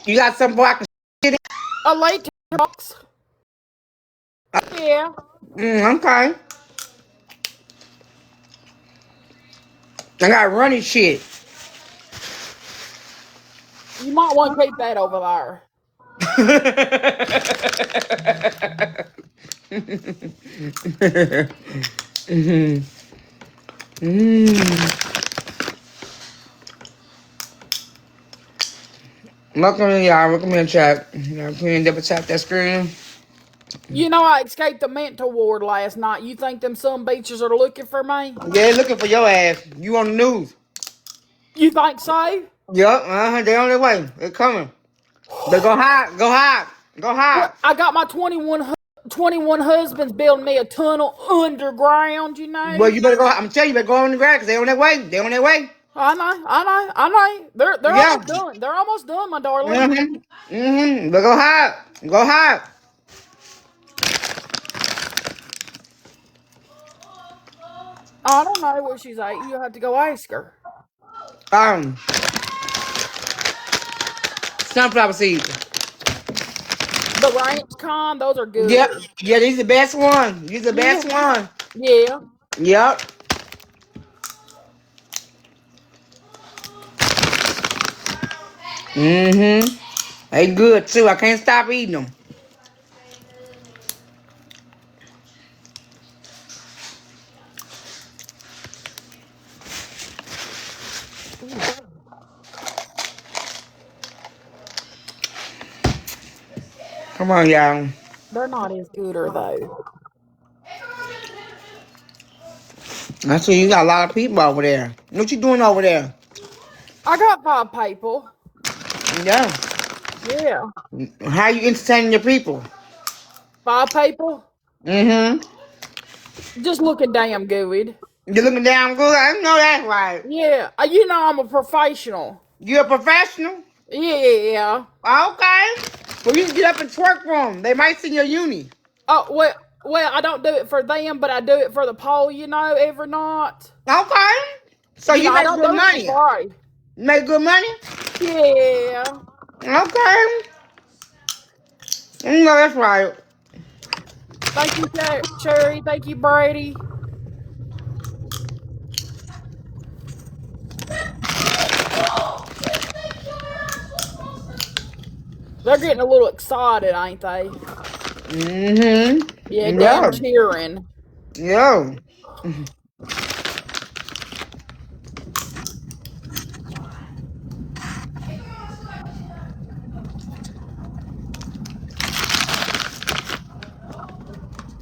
You got something boy I can shit in? A late box. Yeah. Okay. I got running shit. You might want to keep that over there. Welcome in, y'all. Welcome in, chat. Y'all can double tap that screen. You know I escaped the mental ward last night. You think them some beaches are looking for me? They're looking for your ass. You on the news. You think so? Yup, they on their way. They're coming. They go hide. Go hide. Go hide. Well, I got my 21 husbands building me a tunnel underground, you Well, know? you better go. I'm telling you, better go on the ground because they on their way. They on their way. I know. They're Yeah. almost done. They're almost done, my darling. But go hide. Go hide. I don't know what she's at. You have to go ask her. Um, Sunflower seeds. The ranch con, those are Yep. good. Yeah, these the best one. These the Yeah, best one. yeah. Yep. They good too. I can't stop eating them. Ooh, Come on, y'all. they're not as good, are they? I see you got a lot of people over there. What you doing over there? I got 5 people. Yeah. Yeah. How you entertaining your people? 5 people? Mm-hmm. Just looking damn good. You looking damn good. I know that's right. Yeah. You know I'm a professional. You a professional? Yeah. Okay. Well, you can get up and twerk for them. They might see your uni. Oh, well, I don't do it for them, but I do it for the poll, every night. Okay. So you I make don't good do it for money. free. You make good money? Yeah. Okay. You know that's right. Thank you, Cherry. Thank you, Brady. They're getting a little excited, ain't they? Yeah, Mm-hmm. damn Yeah. cheering. Yeah.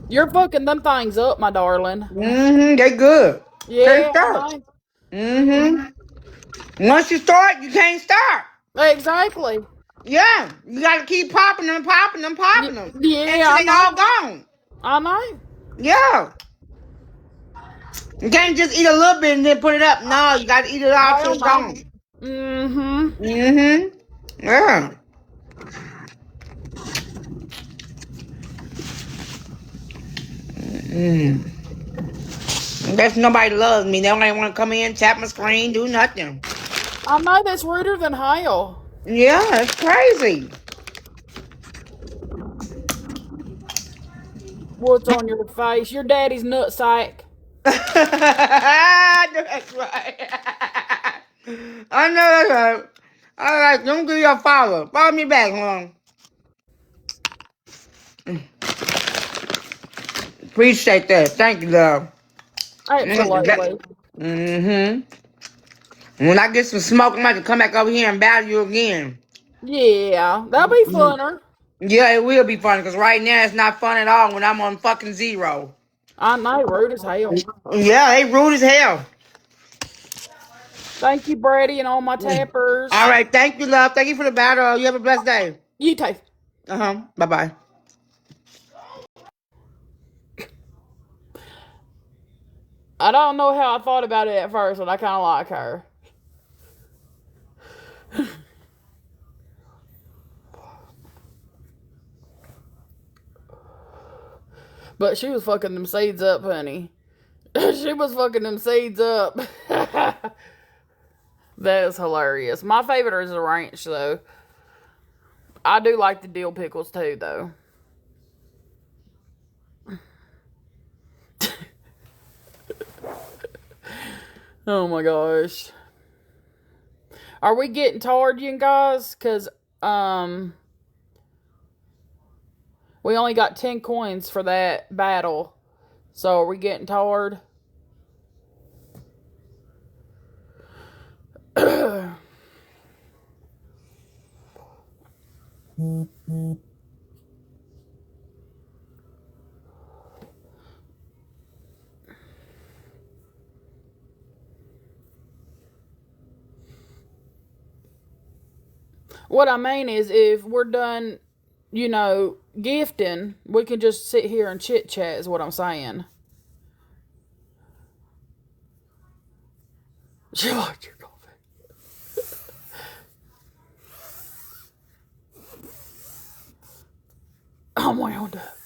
You're fucking them things up, my darling. Mm-hmm. They good. Can't Yeah, I stop. know. Mm-hmm. Once you start, you can't stop. Exactly. Yeah. You gotta keep popping them, popping them, popping them. Yeah, Until I they all know. gone. I know. Yeah. You can't just eat a little bit and then put it up. No, you gotta eat it all till Hell it's no. gone. Mm-hmm. Mm-hmm. Yeah. Mm. That's nobody loves me. They don't even want to come in, tap my screen, do nothing. I know that's ruder than hell. Yeah, it's crazy. What's on your face? Your daddy's nutsack. I know that's right. I know that's right. All right, don't give your father. Follow me back, hon. Appreciate that. Thank you, love. Absolutely. Mm-hmm. When I get some smoke, I'm about to come back over here and battle you again. Yeah, that'll be funner. Yeah, it will be fun because right now it's not fun at all when I'm on fucking zero. I know, rude as hell. Yeah, they rude as hell. Thank you, Brady, and all my All tappers. right, thank you, love. Thank you for the battle. You have a blessed day. You too. Bye bye. I don't know how I thought about it at first, but I kind of like her. But she was fucking them seeds up, honey. She was fucking them seeds up. That is hilarious. My favorite is the ranch, though. I do like the dill pickles too, though. Oh my gosh. Are we getting tired, you guys? Because, we only got 10 coins for that battle. So, are we getting tired? What I mean is, if we're done, gifting, we can just sit here and chit chat, is what I'm saying. She liked your coffee. I'm wound up.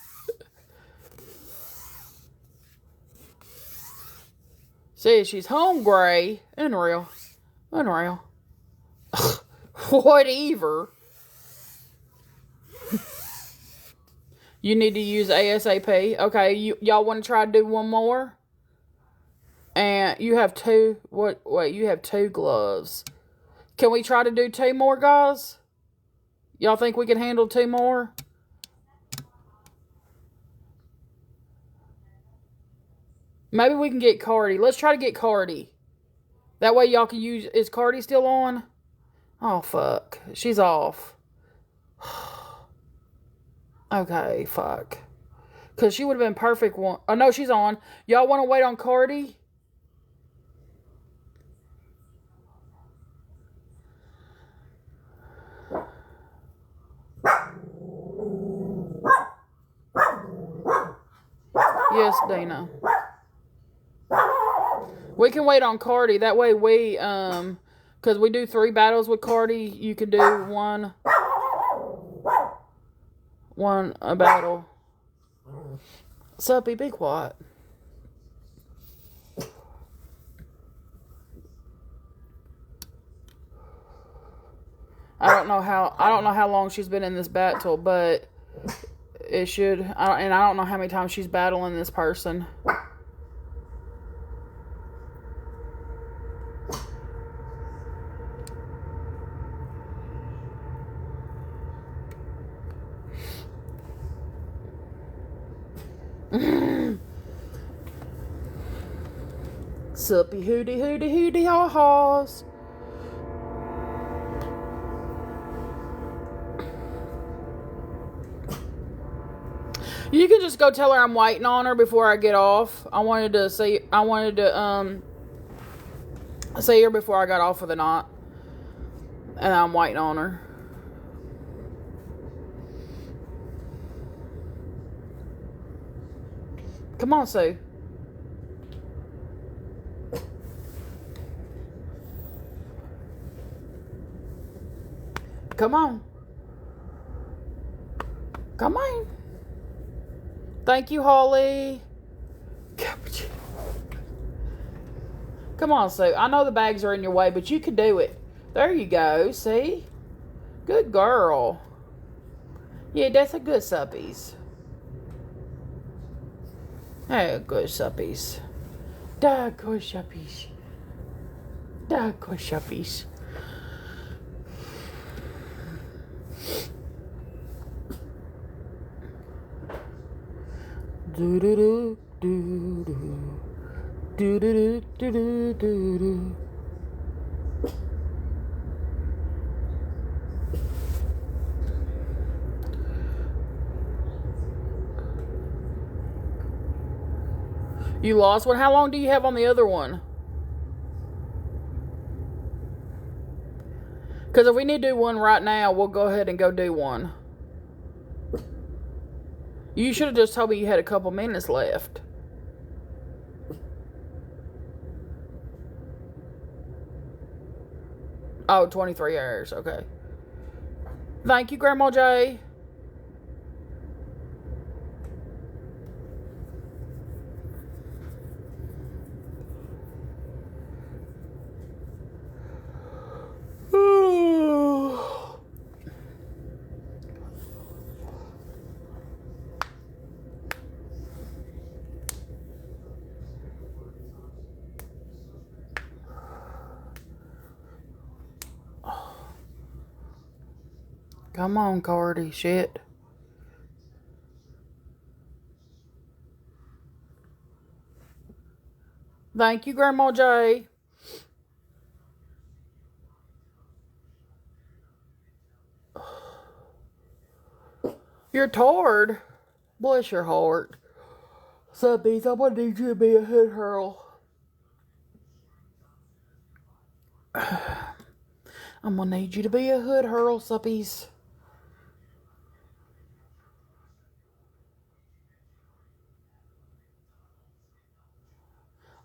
See, she's hungry. Unreal. Whatever. You need to use ASAP. Okay, y'all want to try to do one more? And you have two. Wait, you have 2 gloves. Can we try to do 2 more, guys? Y'all think we can handle 2 more? Maybe we can get Cardi. Let's try to get Cardi. That way y'all can use... Is Cardi still on? Oh, fuck. She's off. Okay, fuck. Because she would have been perfect one. Oh, no, she's on. Y'all want to wait on Cardi? Yes, Dana. We can wait on Cardi. That way we, because we do 3 battles with Cardi, you can do one a battle. Suppy, be quiet. I don't know how long she's been in this battle, but it should. And I don't know how many times she's battling this person. Suppy hooty haw haws. You can just go tell her I'm waiting on her before I get off. I wanted to see her before I got off for the night. And I'm waiting on her. Come on, Sue. Come on. Come on. Thank you, Holly. Come on, Sue. I know the bags are in your way, but you can do it. There you go. See? Good girl. Yeah, that's a good suppies. Hey, good suppies. Da good suppies. Da good suppies. Do do do do do do do do do do do. You lost one? How long do you have on the other one? Because if we need to do one right now, we'll go ahead and go do one. You should have just told me you had a couple minutes left. Oh, 23 hours. Okay. Thank you, Grandma J. Come on, Cardi. Shit. Thank you, Grandma J. You're tired. Bless your heart. Subbies, I'm gonna need you to be a hood hurl. I'm gonna need you to be a hood hurl, Subbies.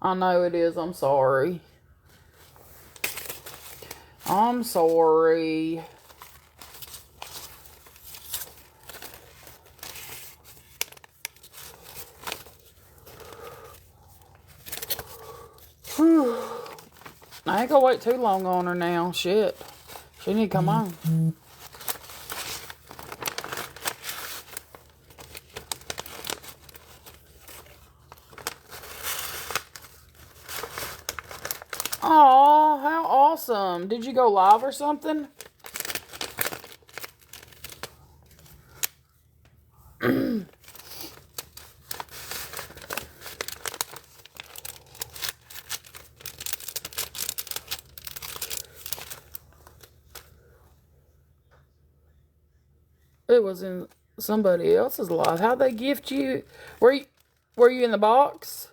I know it is. I'm sorry. I'm sorry. Whew. I ain't gonna wait too long on her now. Shit. She need to come on. Aw, how awesome. Did you go live or something? It was in somebody else's live. How'd they gift you? Were you in the box?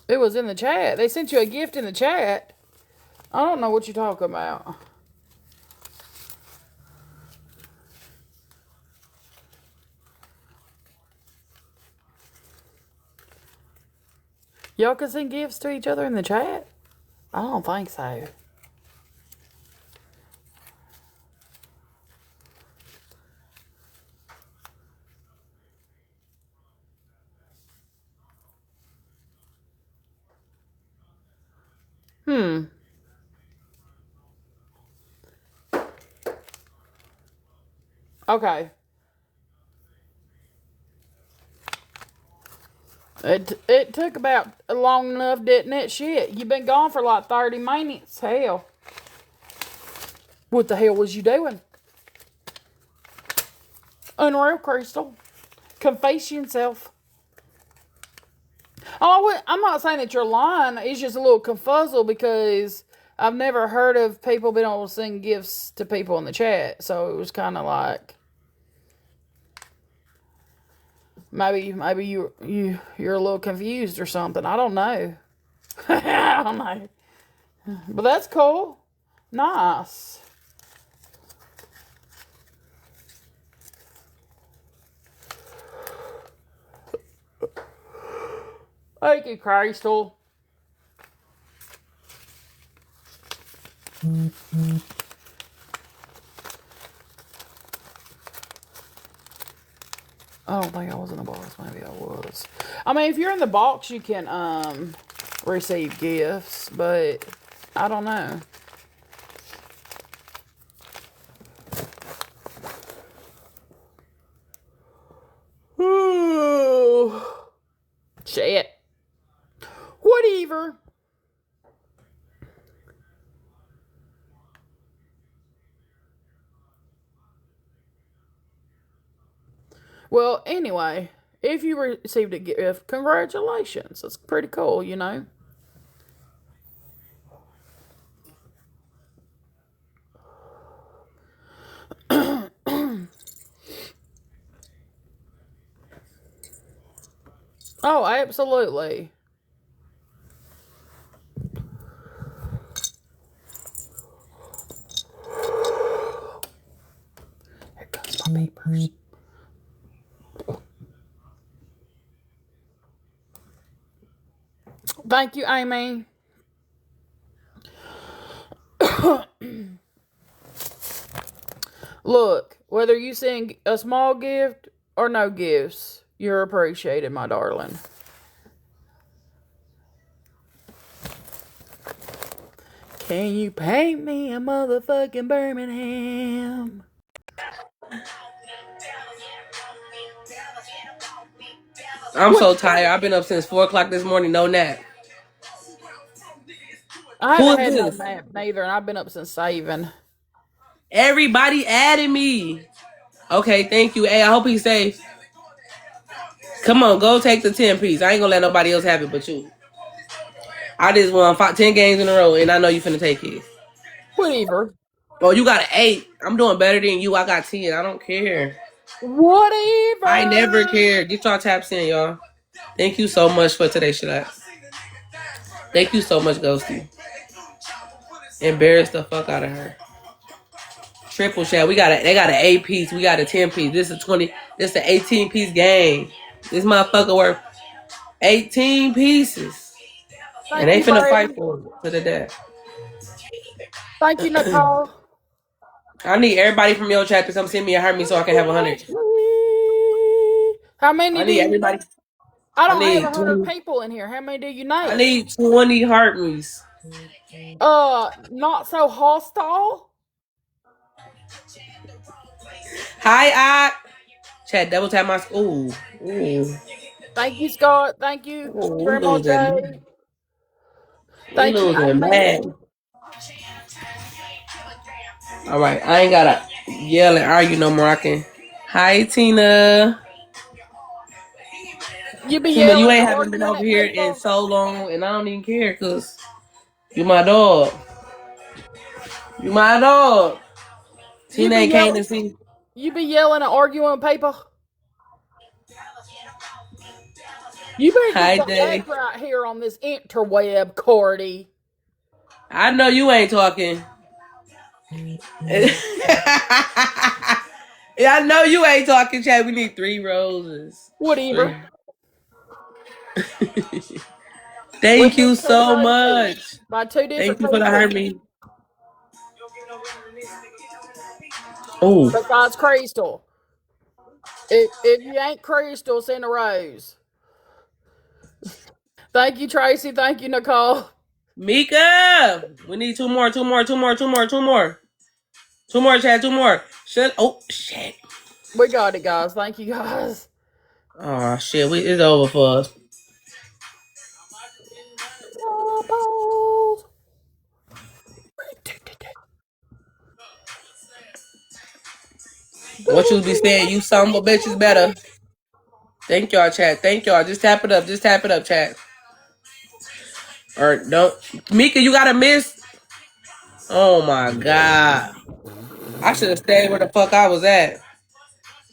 It was in the chat. They sent you a gift in the chat. I don't know what you're talking about. Y'all can send gifts to each other in the chat? I don't think so. Okay. It took about long enough, didn't it? Shit, you been gone for like 30 minutes. Hell. What the hell was you doing? Unreal, Crystal. Confess yourself. Oh, I'm not saying that you're lying. It's just a little confuzzle because I've never heard of people being able to send gifts to people in the chat. So it was kind of like maybe you're a little confused or something. I don't know. I don't know. But that's cool. Nice. Thank you, Crystal. I don't think I was in the box. Maybe I was. I mean, if you're in the box, you can receive gifts, but I don't know. Ooh. Shit. Whatever. Well, anyway, if you received a gift, congratulations. That's pretty cool, you know. Oh, absolutely. Here comes my papers. Thank you, Amy. Look, whether you send a small gift or no gifts, you're appreciated, my darling. Can you paint me a motherfucking Birmingham? I'm What? so tired. I've been up since 4 o'clock this morning. No nap. I Who haven't is had no this? nap neither, and I've been up since saving. Everybody added me. Okay, thank you. Hey, I hope he's safe. Come on, go take the 10 piece. I ain't gonna let nobody else have it but you. I just won 10 games in a row, and I know you finna take it. Whatever. Oh, you got an 8. I'm doing better than you. I got 10. I don't care. I never Whatever. care. Get y'all taps in, y'all. Thank you so much for today's shit. Thank you so much, Ghosty. Embarrass the fuck out of her. Triple chat. They got an 8 piece. We got a 10 piece. This is 20. This is an 18 piece game. This motherfucker worth 18 pieces. And Thank they you, finna fight Brady. for it to the death. Thank you, Nicole. I need everybody from your chat to come send me a Hermes so I can have 100. How many I do need you? everybody. I I don't have need 100 20. people in here. How many do you I need? need 20 Hermes. Not so hostile. Hi, Chat double tap my. Ooh. Ooh. Thank you, Scott. Thank you, Ooh, we Grandma losing. J. We Thank you, losing Amy. bad. All right, I ain't gotta yell and argue no more. I can. Hi, Tina. You be Tina, you yelling and ain't haven't been arguing over at here in people. so long, and I don't even care because you my dog. You my dog. You Tina be ain't came yelling. to see. You be yelling and arguing with people. You better get Hi, your Jay. act right here on this interweb, Cordy. I know you ain't talking. Yeah, I know you ain't talking, Chad. We need 3 roses. Whatever. We Thank you need two so roses much. by two Thank different you for the people. Hermes. Oh, Besides Crystal. If you ain't Crystal, send a rose. Thank you, Tracy. Thank you, Nicole. Mika. We need 2 more, 2 more, 2 more, 2 more, 2 more. 2 more, Chad, 2 more. Shut. Oh, shit. We got it, guys. Thank you, guys. Oh, shit. It's over for us. What you be saying? You some bitches better. Thank y'all, chat. Thank y'all. Just tap it up. Just tap it up, chat. Or don't. Mika, you got to miss. Oh my god. I should have stayed where the fuck I was at.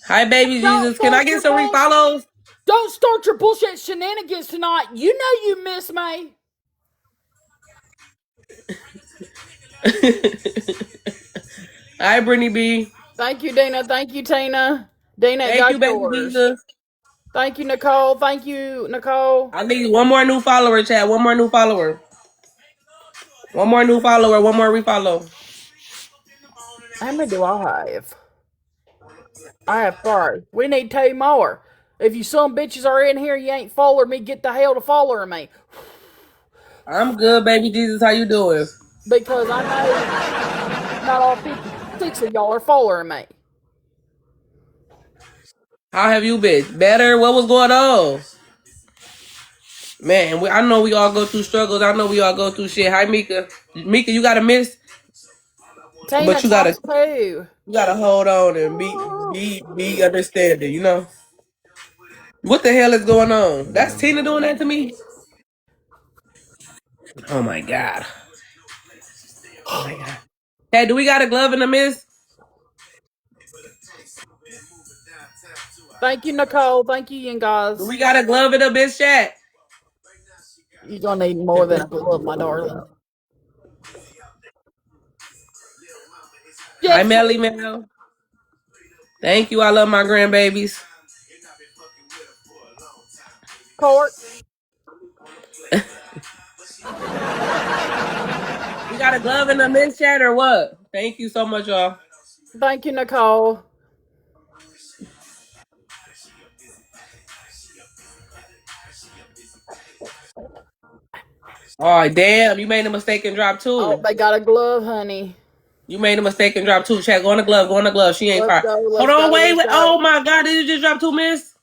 Hi, baby Don't Jesus. Can I start get your some bullshit. refollows? Don't start your bullshit shenanigans tonight. You know you miss me. Hi, Brittany B. Thank you, Dina. Thank you, Tina. Dina Thank you, got baby yours. Jesus. Thank you, Nicole. Thank you, Nicole. I need one more new follower, chat. One more new follower. One more new follower. One more refollow. How many do I have? I have 3. We need 2 more. If you some bitches are in here, you ain't following me, get the hell to following me. I'm good, baby Jesus. How you doing? Because I know not all 56 of y'all are following me. How have you been? Better? What was going on? Man, I know we all go through struggles. I know we all go through shit. Hi, Mika. Mika, you gotta miss, Tina but talks too. you gotta hold on and be understanding. You know what the hell is going on? That's Tina doing that to me. Oh my god. Oh my god. Hey, do we got a glove in the miss? Thank you, Nicole. Thank you, you Do guys. we got a glove in the miss chat? You're gonna need more than a glove, my darling. Hi, Yes, Melly sweetie. Mel. Thank you. I love my grandbabies. Court. We got a glove in the miss chat or what? Thank you so much, y'all. Thank you, Nicole. Oh damn! You made a mistake and drop Oh, two. they got a glove, honey. You made a mistake and drop two. Chat. Go on the glove. Go on the glove. She ain't Let's fire. go. Hold Let's on. go. Wait. Let's Wait. go. Oh my god! Did you just drop two, miss?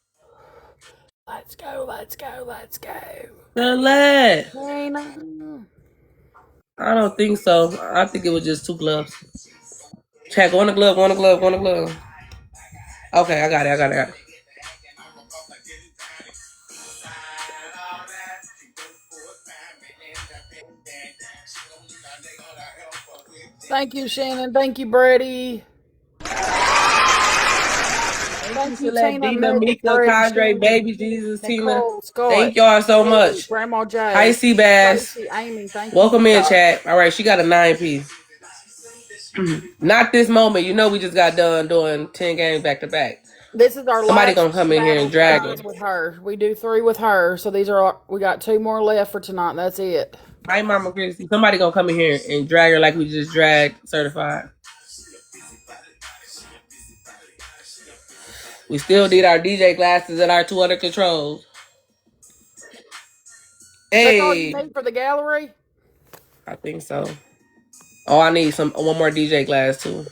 Let's go. Let's go. Let's go. The lead. Tina. I don't think so. I think it was just two gloves. Chat. Go on the glove. Go on the glove. Go on the glove. Okay, I got it. I got it. I got it. Thank you, Shannon. Thank you, Brady. Thank you, Thank you, Celeste, Tina, Dina, Megan, Mika, Brady, Cadre, Shannon, Baby Jesus, Tina. Nicole, Scott, Thank y'all so Lily, much. Grandma Hi, J, Seabass. Tracy, Amy. Thank you, Welcome you in, guys. chat. All right, she got a 9-piece. Not this moment. You know we just got done doing 10 games back to back. This is our Somebody last gonna come in here and battle, drag her. guys, with her. We do 3 with her, so we got 2 more left for tonight. That's it. Hi, Mama Christy. Somebody gonna come in here and drag her like we just dragged Certified. We still need our DJ glasses and our 2 other controls. That's all you Hey, need for the gallery? I think so. Oh, I need one more DJ glass too.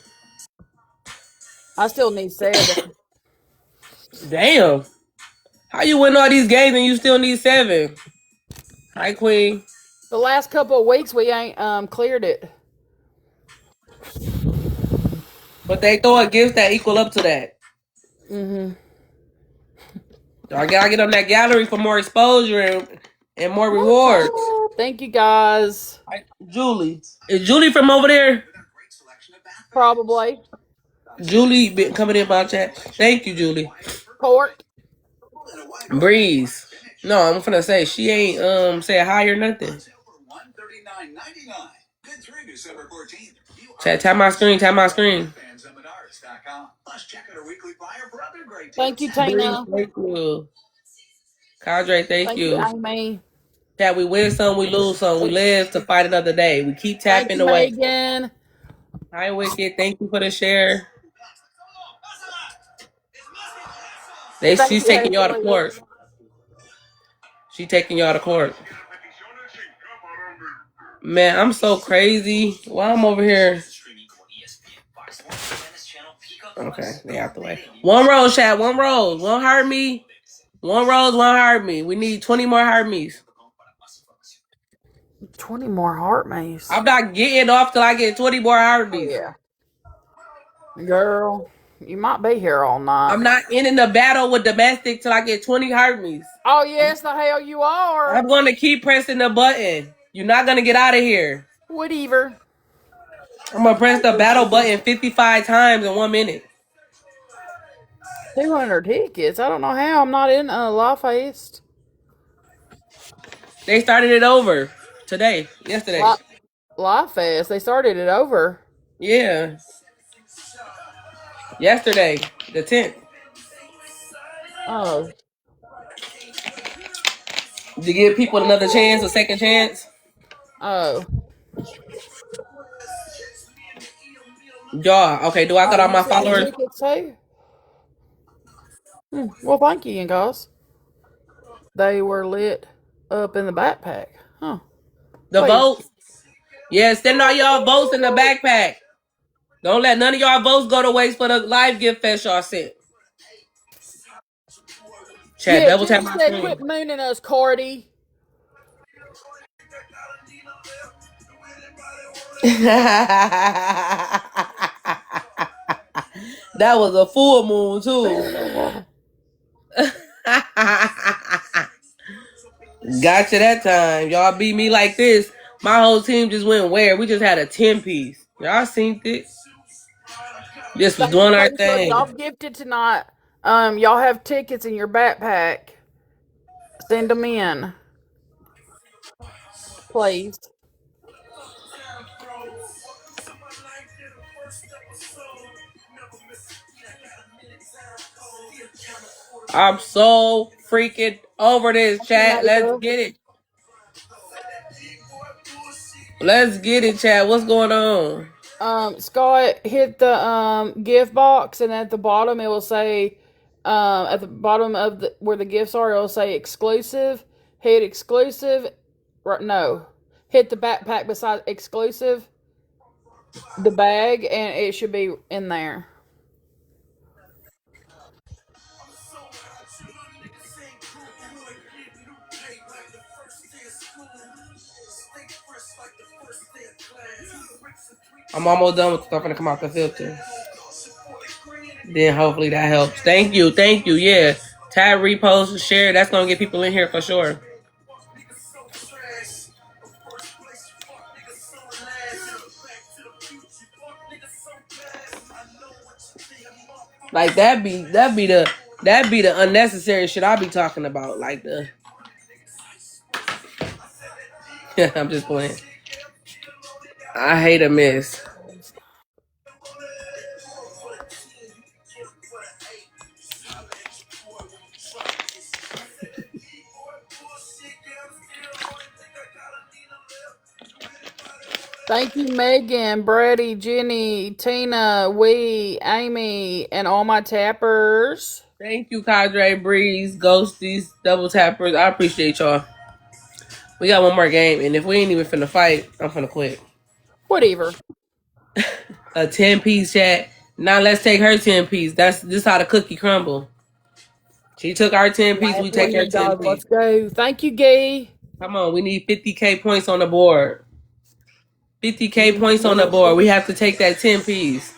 I still need 7. Damn. How you win all these games and you still need 7? Hi, Queen. The last couple of weeks we ain't cleared it. But they throw a gift that equal up to that. Mm-hmm. I gotta get on that gallery for more exposure and more rewards. Thank you, guys. Hi, Julie. Is Julie from over there? Probably. Julie been coming in my chat. Thank you, Julie. Court. Breeze. No, I'm finna say she ain't say hi or nothing. Chat, tap my screen, tap my screen. Thank you, Breeze, Tina. thank you. Cadre, thank Thank you, you. Amy. Chat, we win some, we lose some. We live to fight another day. We keep Thank tapping you, away. Megan. Hi, Wicked. Thank you for the share. Thank She's you, taking y'all to Ashley. court. She taking y'all to court. Man, I'm so crazy. Why I'm over here? Okay, they out the way. One rose, chat. One rose. Won't hurt me. One rose won't hurt me. We need 20 more hurt me's. 20 more heart maze. I'm not getting off till I get 20 more hurt Oh, me's. yeah. Girl, you might be here all night. I'm not in the battle with domestic till I get 20 hurt me's. Oh, yes, the hell you are. I'm going to keep pressing the button. You're not going to get out of here. Whatever. I'm going to press the battle button 55 times in 1 minute. 200 tickets. I don't know how. I'm not in Life Fest. They started it over today, yesterday. Life Fest. They started it over. Yeah. Yesterday, the 10th. Oh. To give people another chance, a second chance. Oh. Y'all, okay, do I got all You my selling followers? tickets too? Well, thank you, guys. They were lit up in the backpack. Huh. The Wait. votes? Yeah, send all y'all votes in the backpack. Don't let none of y'all votes go to waste for the live gift fest y'all sent. Chat, Yeah, double tap Jenny my said, screen. quit mooning us, Cardi. That was a full moon, too. Gotcha that time. Y'all beat me like this. My whole team just went where? We just had a 10-piece. Y'all seen it. Just was Thank you, doing our Facebook. thing. Y'all gifted tonight. Y'all have tickets in your backpack. Send them in, please. I'm so freaking over this, Thank you, chat. Let's Nova. get it. Let's get it, chat. What's going on? Scott, hit the gift box, and at the bottom it will say, at the bottom of where the gifts are, it will say exclusive. Hit exclusive. Right? No. hit the backpack beside exclusive, the bag, and it should be in there. I'm almost done with the stuff and come out the filter. Then hopefully that helps. Thank you. Yeah. Tag, repost, share. That's gonna get people in here for sure. Like that be the unnecessary shit I be talking about. Like the I'm just playing. I hate a miss. Thank you, Megan, Brady, Jenny, Tina, Amy, and all my tappers. Thank you, Cadre, Breeze, Ghosties, Double Tappers. I appreciate y'all. We got one more game, and if we ain't even finna fight, I'm finna quit. Whatever. A 10-piece chat. Now let's take her 10-piece. This how the cookie crumble. She took our 10-piece, we Last take her one, guys. 10-piece. Let's go. Thank you, Gay. Come on, we need 50K points on the board. 50K points on the board. We have to take that 10-piece.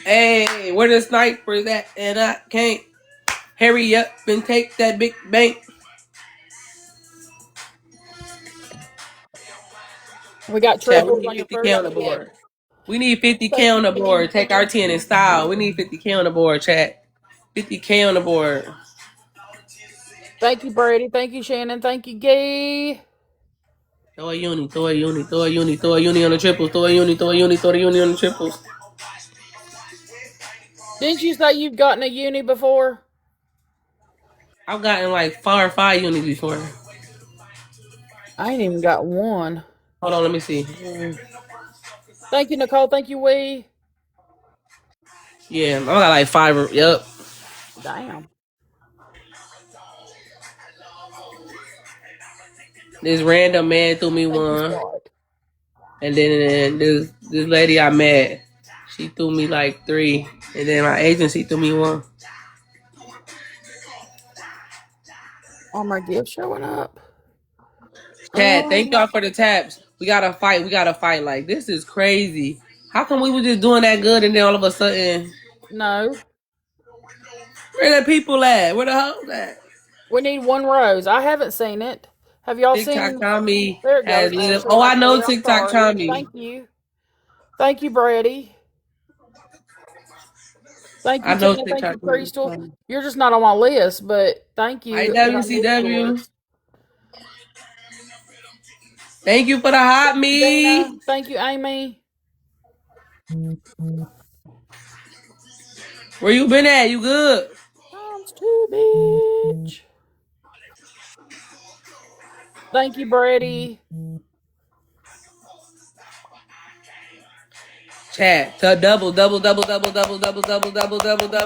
Hey, where the snipers at? And I can't. Hurry up and take that big bank. We got Chat, we triples need on your 50K first on the hit. board. We need 50K Thank on you, the King. board. Take our 10 in style. We need 50K on the board, chat. 50K on the board. Thank you, Brady. Thank you, Shannon. Thank you, Gay. Throw a uni on the triples. Throw a uni on the triples. Didn't you say you've gotten a uni before? I've gotten like 4 or 5 unis before. I ain't even got one. Hold on, let me see. Thank you, Nicole. Thank you, Wee. Yeah, I got like 5. Yep. Damn. This random man threw me Thank you, one. Scott. And then this lady I met, she threw me like 3. And then my agency threw me one. All my gifts showing up. Chad, thank y'all for the taps. We gotta fight. Like, this is crazy. How come we were just doing that good and then all of a sudden, No. where the people at? Where the hoes at? We need one rose. I haven't seen it. Have y'all TikTok seen? Tommy There it has goes. lit up. Ashley, Oh, I that's know me. I'm TikTok sorry. Tommy. Thank you. Thank you, Brady. Thank I you, know Tina. Thank you, TikTok Crystal. Tommy. You're just not on my list, but thank you. Hi, And I need WCW. yours. Thank you for the hot Thank you, Dana. meat. Thank you, Amy. Where you been at? You good? Times two, bitch. Thank you, Brady. Chad, the double. Thank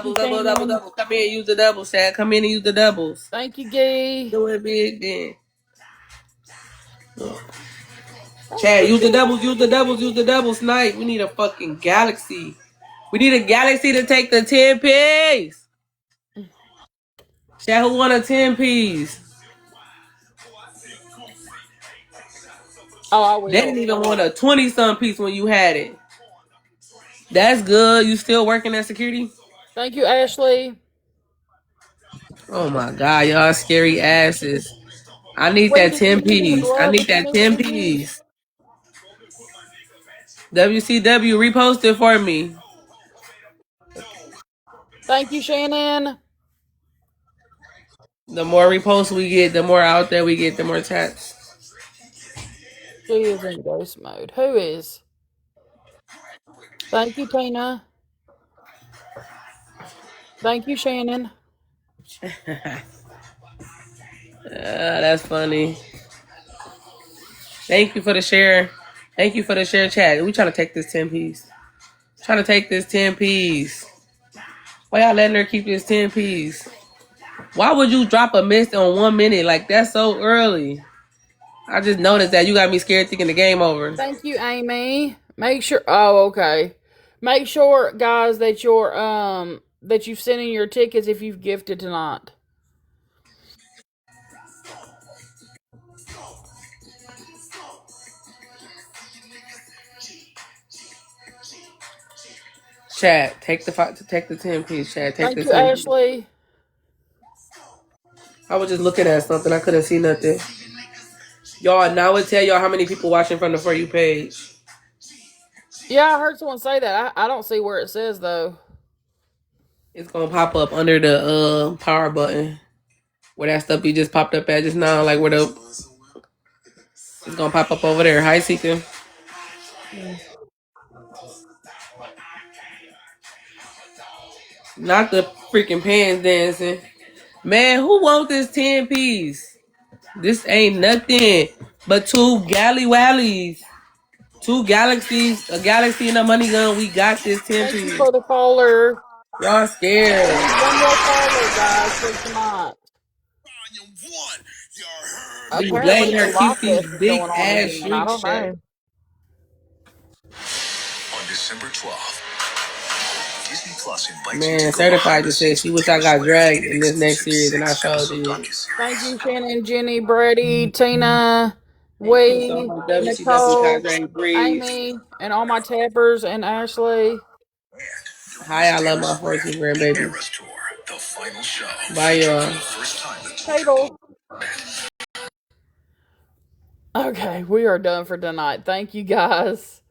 you, Shannon. Come here, use the doubles, Chad. Come in and use the doubles. Thank you, Gay. Do it big then. Thank Chad, you, use the doubles, Shannon. use the doubles, Snipe. We need a fucking galaxy. We need a galaxy to take the 10 piece. Chad, who won a 10 piece? Oh, I They didn't will. even want a 20-some piece when you had it. That's good. You still working at security? Thank you, Ashley. Oh my god, y'all scary asses. I need Wait, that did you 10 need the piece. I gloves need for that me, 10 Shannon? piece. WCW, repost it for me. Thank you, Shannon. The more reposts we get, the more out there we get, the more taps. She is in ghost mode. Who is? Thank you, Tina. Thank you, Shannon. That's funny. Thank you for the share. Thank you for the share chat. We trying to take this 10 piece. Trying to take this 10 piece. Why y'all letting her keep this 10 piece? Why would you drop a miss on 1 minute? Like, that's so early. I just noticed that you got me scared thinking the game over. Thank you, Amy. Make sure. Oh, okay. Make sure, guys, that you've sent in your tickets if you've gifted tonight. Chat, take the 10 piece. Chat, take Thank the you, 10. Ashley. I was just looking at something. I couldn't see nothing. Y'all, now it tell y'all how many people watching from the For You page. Yeah, I heard someone say that. I don't see where it says though. It's gonna pop up under the power button. Where that stuff you just popped up at just now. Like where the... It's gonna pop up over there. Hi, Seeker. Not the freaking pants dancing. Man, who want this 10 piece? This ain't nothing but two galley wallies. Two galaxies, a galaxy and a money gun. We got this 10 Thank you piece. for the caller. Y'all We scared. need one more caller, guys, for tonight. Be Apparently, letting the her keep Life these Fest is big going on ass again. I shrieks, don't chat. know. On December 12th, Disney Plus invites Man, you to go Certified behind the just said scenes she of wish I Taylor got Swift dragged in in an this next exclusive series, and I showed six-episode it. Thank you, docuseries. Shannon, Jenny, Brady, Tina, Thank you so Wee, much, WCW Nicole, Cadre Breeze. Amy, and all my tappers, and Ashley. And Hi, I love Taylor my Swift, 14 grand the baby. Eras Tour, the final show, Bye, featuring y'all. for the first time the Taylor. Okay, we are done for tonight. Thank you, guys.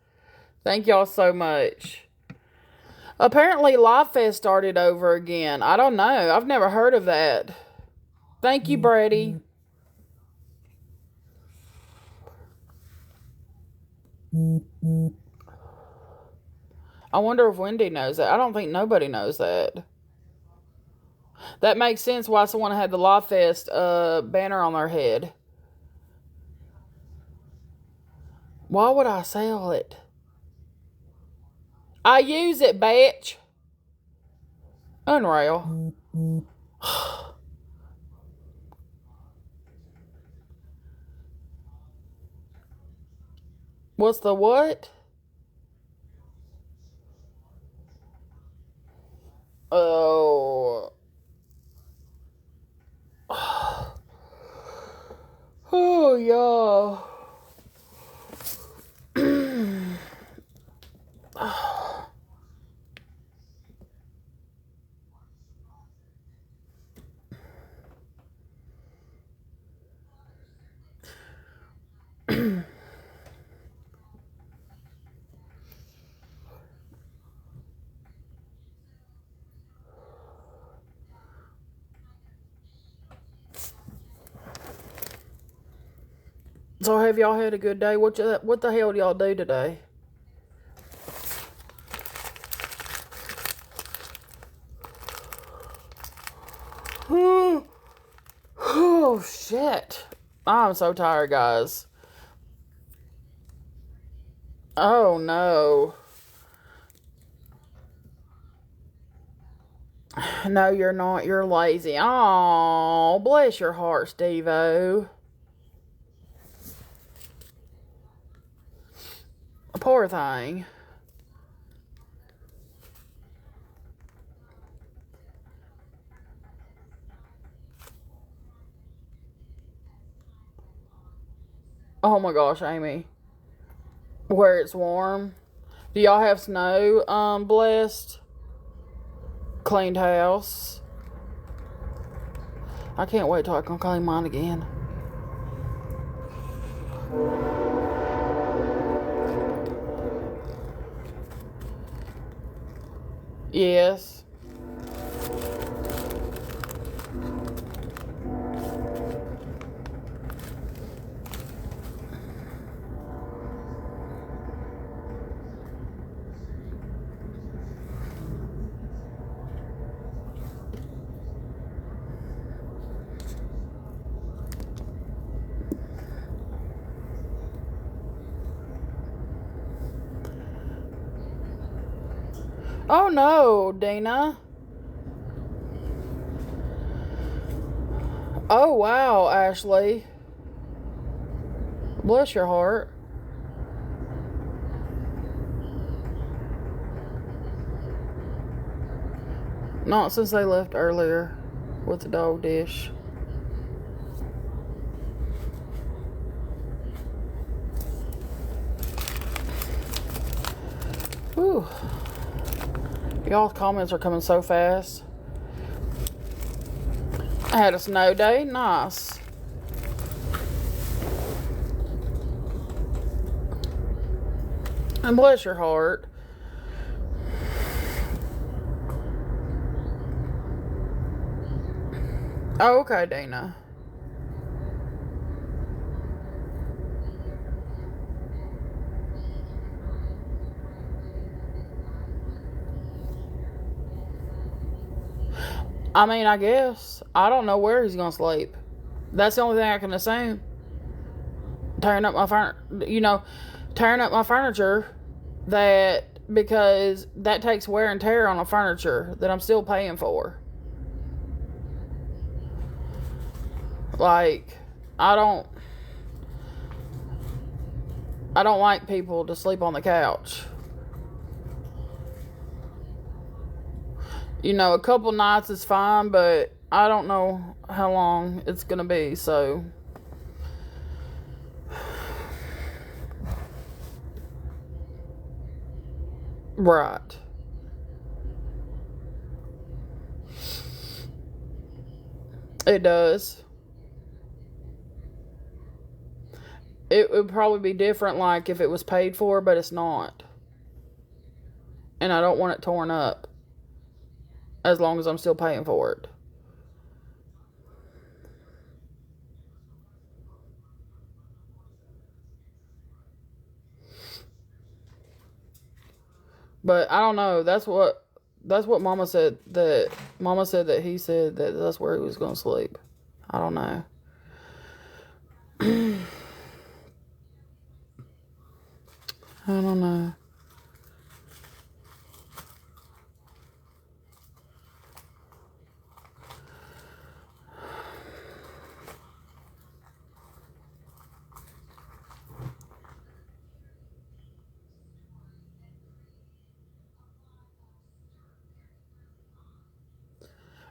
Thank y'all so much. Apparently, Live Fest started over again. I don't know. I've never heard of that. Thank you, Brady. I wonder if Wendy knows that. I don't think nobody knows that. That makes sense why someone had the Live Fest banner on their head. Why would I sell it? I use it, bitch. Unreal. What's the what? Oh. Oh, yeah. So have y'all had a good day? What the hell do y'all do today? Oh shit. I'm so tired, guys. Oh no. No, you're not. You're lazy. Oh, bless your heart, Steve-O. Poor thing. Oh my gosh, Amy. Where it's warm. Do y'all have snow, blessed? Cleaned house. I can't wait till I can clean mine again. Yes. Oh no, Dana. Oh wow, Ashley. Bless your heart. Not since they left earlier with the dog dish. Whew. Y'all's comments are coming so fast. I had a snow day. Nice. And bless your heart. Oh, okay, Dana. I mean, I guess. I don't know where he's going to sleep. That's the only thing I can assume. Tearing up my furniture, that, because that takes wear and tear on a furniture that I'm still paying for. Like, I don't like people to sleep on the couch. A couple nights is fine, but I don't know how long it's gonna be, so. Right. It does. It would probably be different, like, if it was paid for, but it's not. And I don't want it torn up. As long as I'm still paying for it. But I don't know. That's what Mama said. Mama said that he said that that's where he was going to sleep. I don't know. I don't know.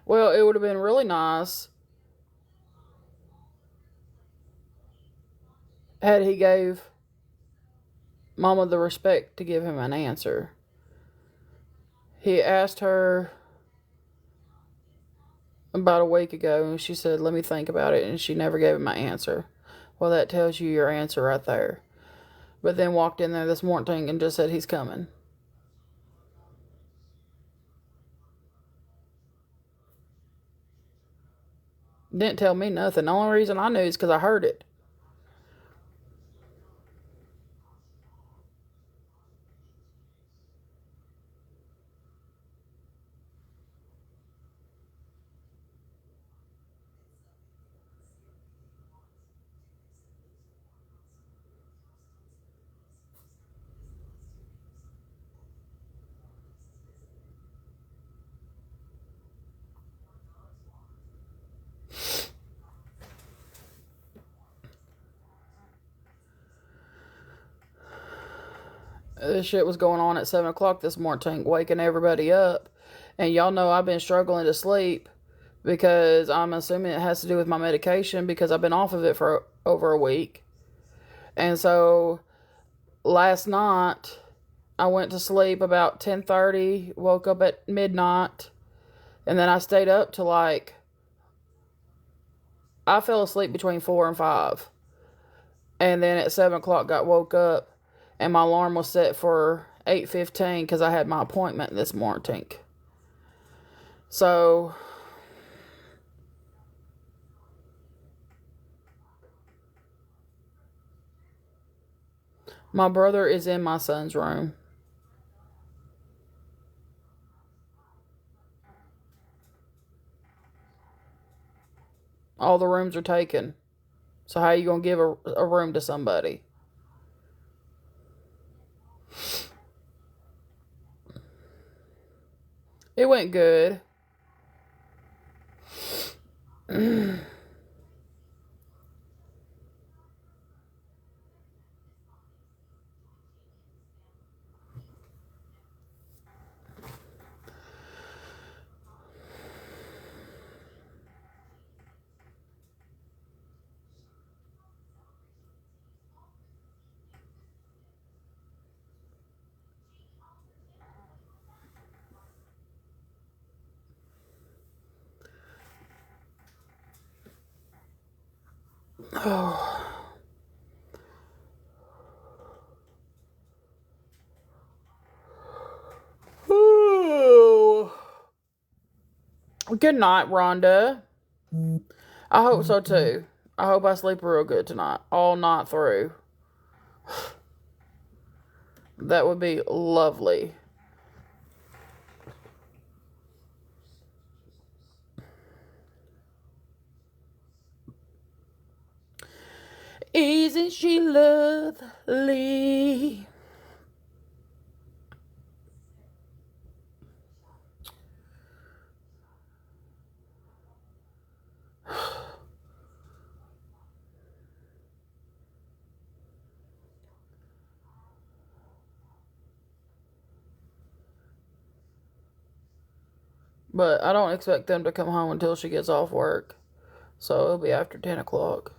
Well, it would have been really nice had he gave Mama the respect to give him an answer. He asked her about a week ago, and she said, "Let me think about it," and she never gave him an answer. Well, that tells you your answer right there. But then walked in there this morning and just said he's coming. Didn't tell me nothing. The only reason I knew is because I heard it. This shit was going on at 7 o'clock this morning, waking everybody up. And y'all know I've been struggling to sleep because I'm assuming it has to do with my medication because I've been off of it for over a week. And so last night I went to sleep about 10:30, woke up at midnight, and then I stayed up till I fell asleep between 4 and 5. And then at 7 o'clock got woke up. And my alarm was set for 8:15 because I had my appointment this morning. So, my brother is in my son's room. All the rooms are taken. So how are you going to give a room to somebody? It went good. Good night, Rhonda. I hope so too. I hope I sleep real good tonight, all night through. That would be lovely. Isn't she lovely? But I don't expect them to come home until she gets off work. So it'll be after 10 o'clock.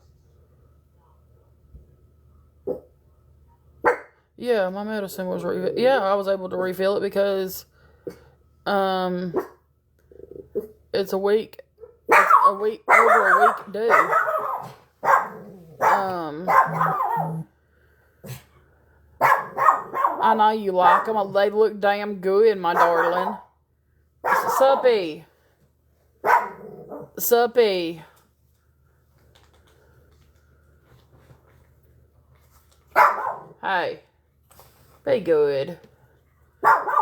Yeah, my medicine was yeah, I was able to refill it because it's a week over a week due. I know you like them. They look damn good, my darling. Suppy. Hey. Be good.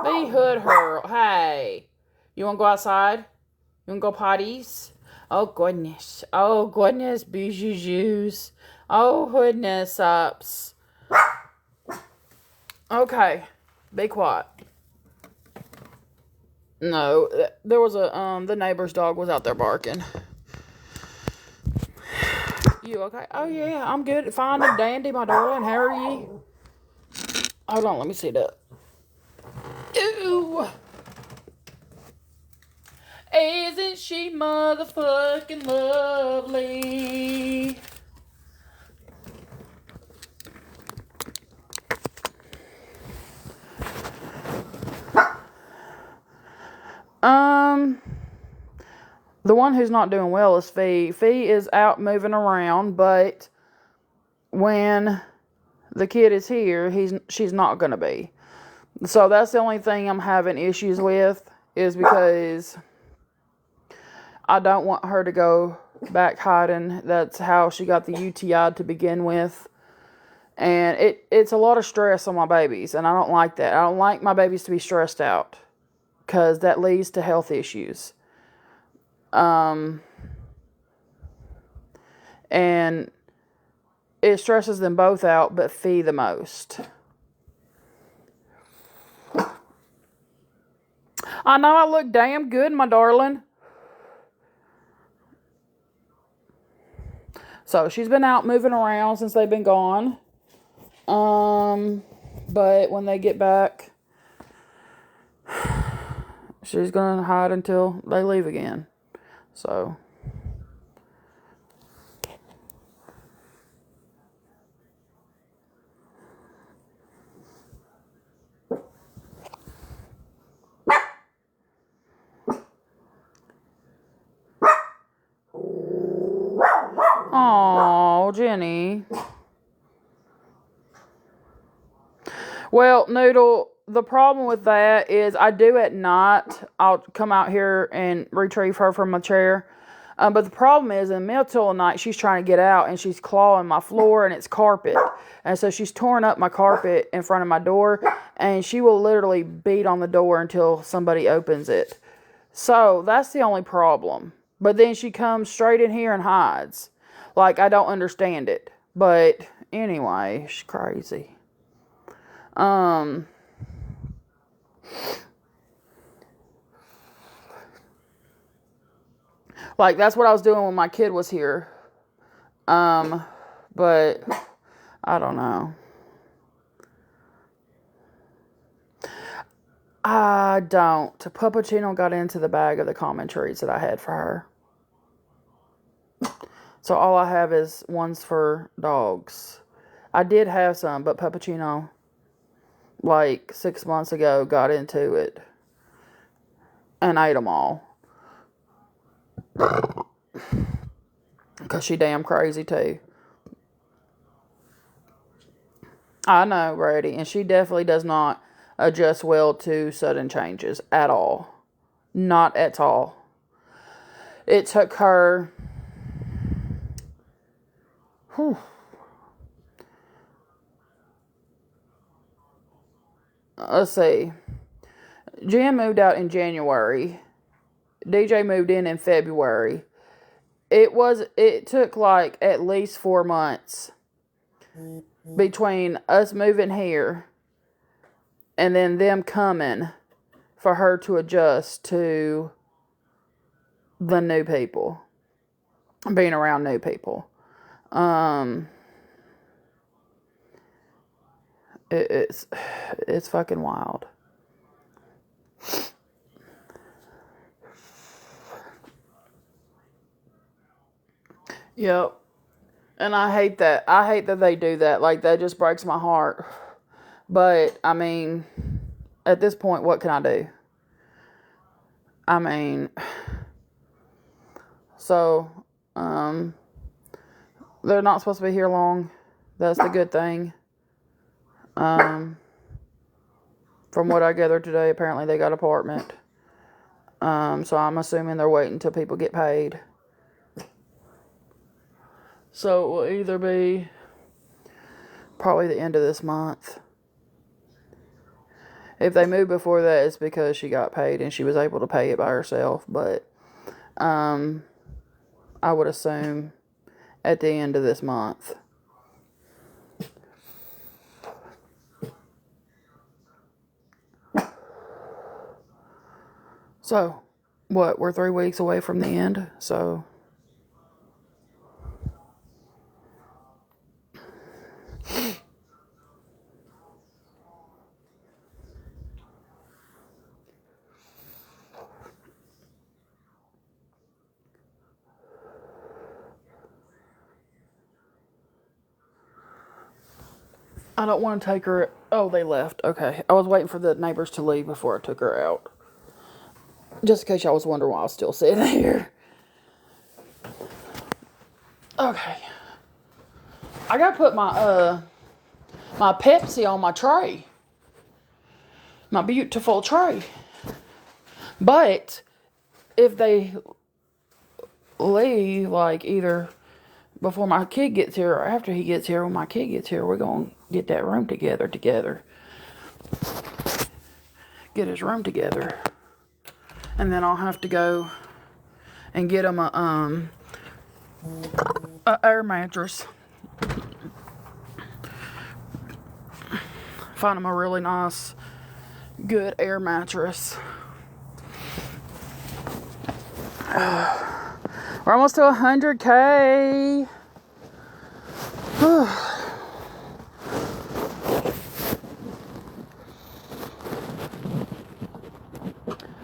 Be hood girl. Hey. You want to go outside? You want to go potties? Oh, goodness. Oh, goodness. Bijous. Oh, goodness. Ups. Okay. Be quiet. No. There was the neighbor's dog was out there barking. You okay? Oh, yeah. I'm good. Fine and dandy, my darling. How are you? Hold on. Let me see that. Ew. Isn't she motherfucking lovely? The one who's not doing well is Fee. Fee is out moving around, but when the kid is here, she's not gonna be. So that's the only thing I'm having issues with, is because I don't want her to go back hiding. That's how she got the UTI to begin with. And it's a lot of stress on my babies, and I don't like that. I don't like my babies to be stressed out, because that leads to health issues. And it stresses them both out, but Fee the most. I know I look damn good, my darling. So she's been out moving around since they've been gone. But when they get back, she's gonna hide until they leave again. So. Aw, Jenny. Well, Noodle, the problem with that is I do at night. I'll come out here and retrieve her from my chair. But the problem is in the middle of the night, she's trying to get out and she's clawing my floor and it's carpet. And so she's torn up my carpet in front of my door and she will literally beat on the door until somebody opens it. So that's the only problem. But then she comes straight in here and hides. Like, I don't understand it. But anyway, she's crazy. Like, that's what I was doing when my kid was here. But I don't know. I don't. Puppuccino got into the bag of the commentaries that I had for her. So all I have is ones for dogs. I did have some, but Puppuccino, like 6 months ago, got into it and ate them all. Because she damn crazy too. I know, Brady, and she definitely does not adjust well to sudden changes at all. Not at all. It took her... Whew, let's see. Jan moved out in January. DJ moved in February. It took like at least 4 months between us moving here and then them coming for her to adjust to the new people, being around new people. It's fucking wild. Yep. And I hate that. I hate that they do that. Like, that just breaks my heart. But, I mean, at this point, what can I do? I mean, so, they're not supposed to be here long. That's the good thing. From what I gathered today, apparently they got an apartment. So I'm assuming they're waiting until people get paid. So it will either be probably the end of this month. If they move before that, it's because she got paid and she was able to pay it by herself. But I would assume at the end of this month. So, what? We're 3 weeks away from the end. So... I don't want to take her... Oh, they left. Okay. I was waiting for the neighbors to leave before I took her out. Just in case y'all was wondering why I was still sitting here. Okay. I gotta put my my Pepsi on my tray. My beautiful tray. But if they leave, like, either before my kid gets here or after he gets here, when my kid gets here, we're gonna get that room together. Get his room together. And then I'll have to go and get him a air mattress. Find him a really nice, good air mattress. We're almost to 100K.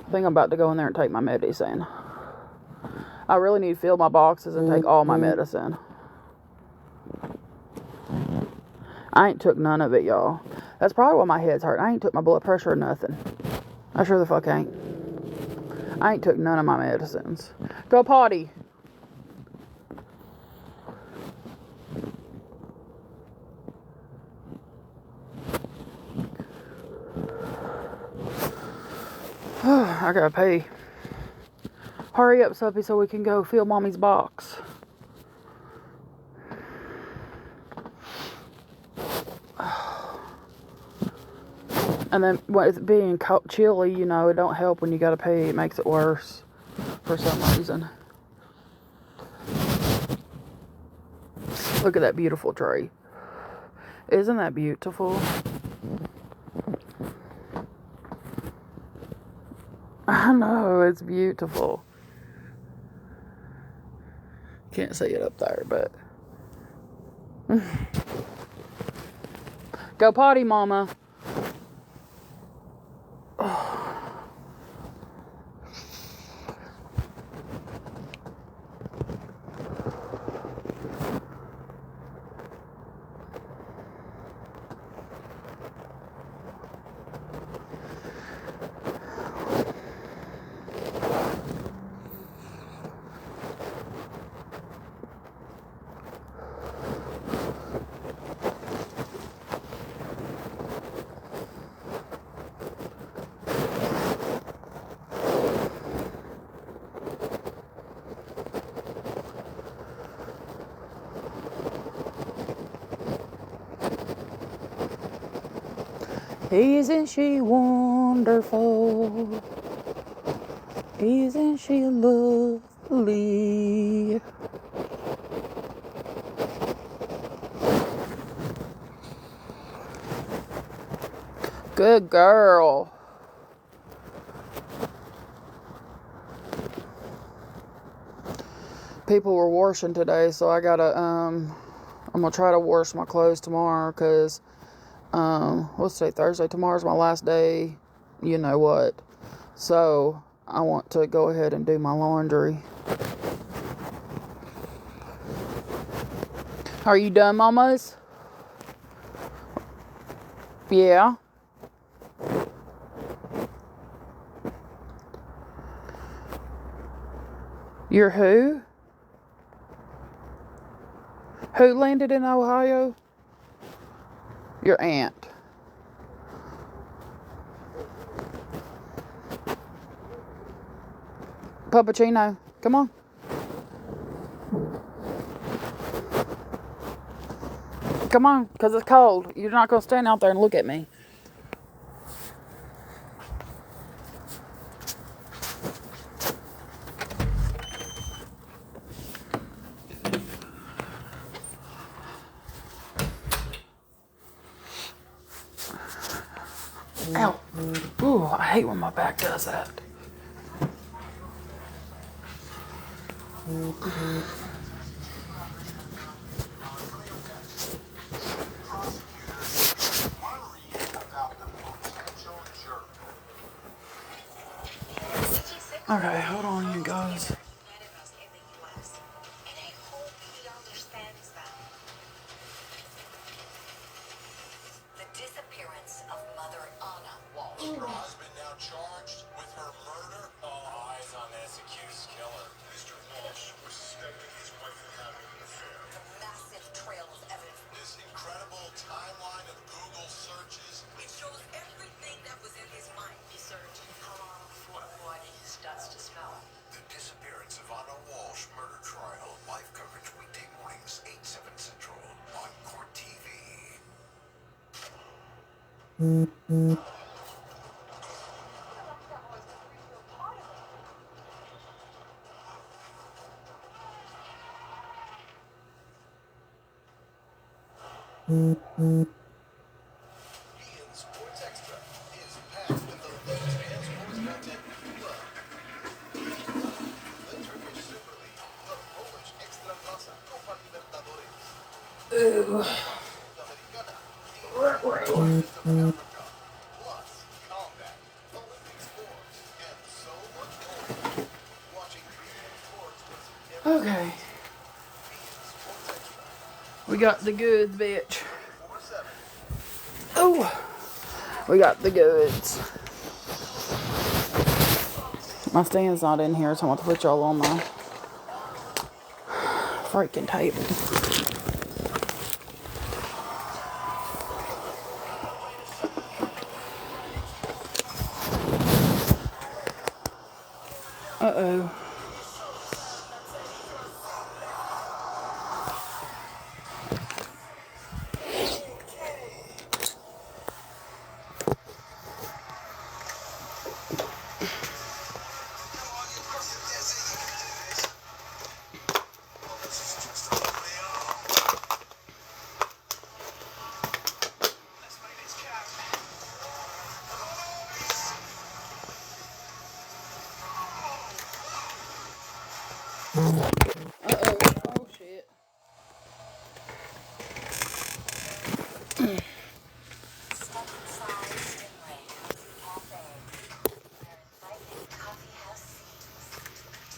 I think I'm about to go in there and take my medicine. I really need to fill my boxes and take all my medicine. I ain't took none of it, y'all. That's probably why my head's hurt. I ain't took my blood pressure or nothing. I sure the fuck ain't. I ain't took none of my medicines. Go potty. I gotta pee. Hurry up, Suppy, so we can go fill Mommy's box. And then, with it being chilly, you know, it don't help when you gotta pee. It makes it worse for some reason. Look at that beautiful tree. Isn't that beautiful? I know, it's beautiful. Can't see it up there, but... Go potty, Mama. Isn't she wonderful? Isn't she lovely? Good girl. People were washing today, so I gotta, I'm gonna try to wash my clothes tomorrow, because, what's today, Thursday? Tomorrow's my last day, you know what. So, I want to go ahead and do my laundry. Are you done, mamas? Yeah. You're who? Who landed in Ohio? Your aunt. Puppuccino, come on. Come on, because it's cold. You're not going to stand out there and look at me. Ow. Ooh, I hate when my back does that. Okay, hold on, you guys. The disappearance of Mother Anna Walsh. Her husband now charged with her murder. All eyes on this accused killer. Mr. Walsh was suspecting his wife of having an affair. The massive trail of evidence. This incredible timeline of Google searches. It shows everything that was in his mind. He searched. What he starts to smell. The disappearance of Anna Walsh murder trial. Live coverage weekday mornings, 8/7 Central on Court TV. Sports Extra is packed with the latest and sports content you love. The Turkish Super League, the Polish Extra Plaza, Copa Libertadores. Sudamericana, plus combat, Olympic sports, and so much more. Watching premium sports was never Okay, Sports Extra. we got the goods, bitch. 4/7. Oh, we got the goods. My stand's not in here, so I'm going to put y'all on my freaking table. Uh-oh. Oh, shit.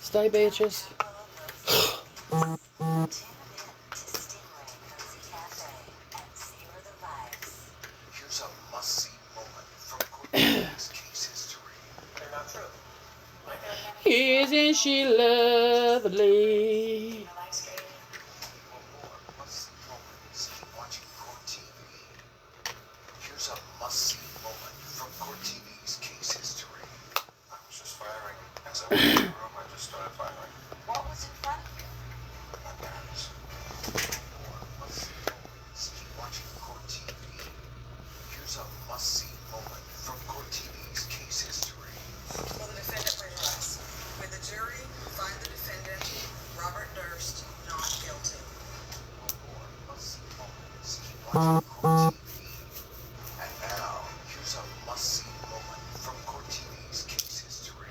Stay, bitches. Here's a must-see moment from Courtney's case history. They're not true. Isn't she lovely? Must-see moments. Watching Court TV. Here's a must-see moment from Court TV's case history. I was just firing. As I went in the room, I just started firing. What was in front of you? My parents. Must-see moments. Watching Court TV. Here's a must-see watching Court TV. And now, here's a must-see moment from Court TV's case history.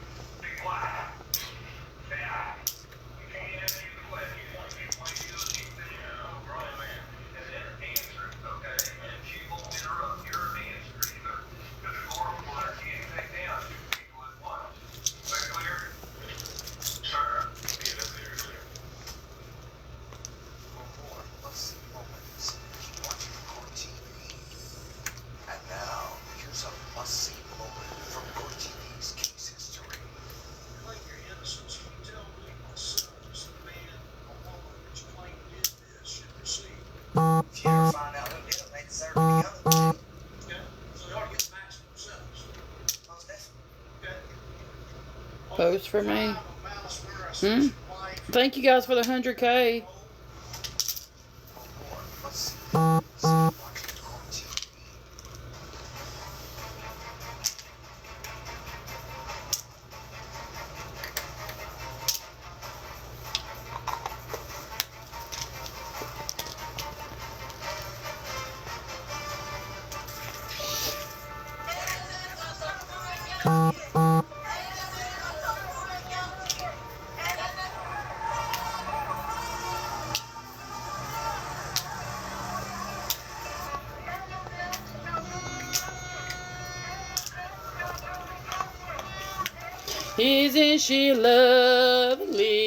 If you ever find out who did it, they deserve to be hung. Okay, so they ought to get the maximum sentence. Most definitely. Okay. Post for me. Crime of malice, murder, associated life. Thank you guys for the 100K. Let's see. Watching Court TV. Isn't she lovely?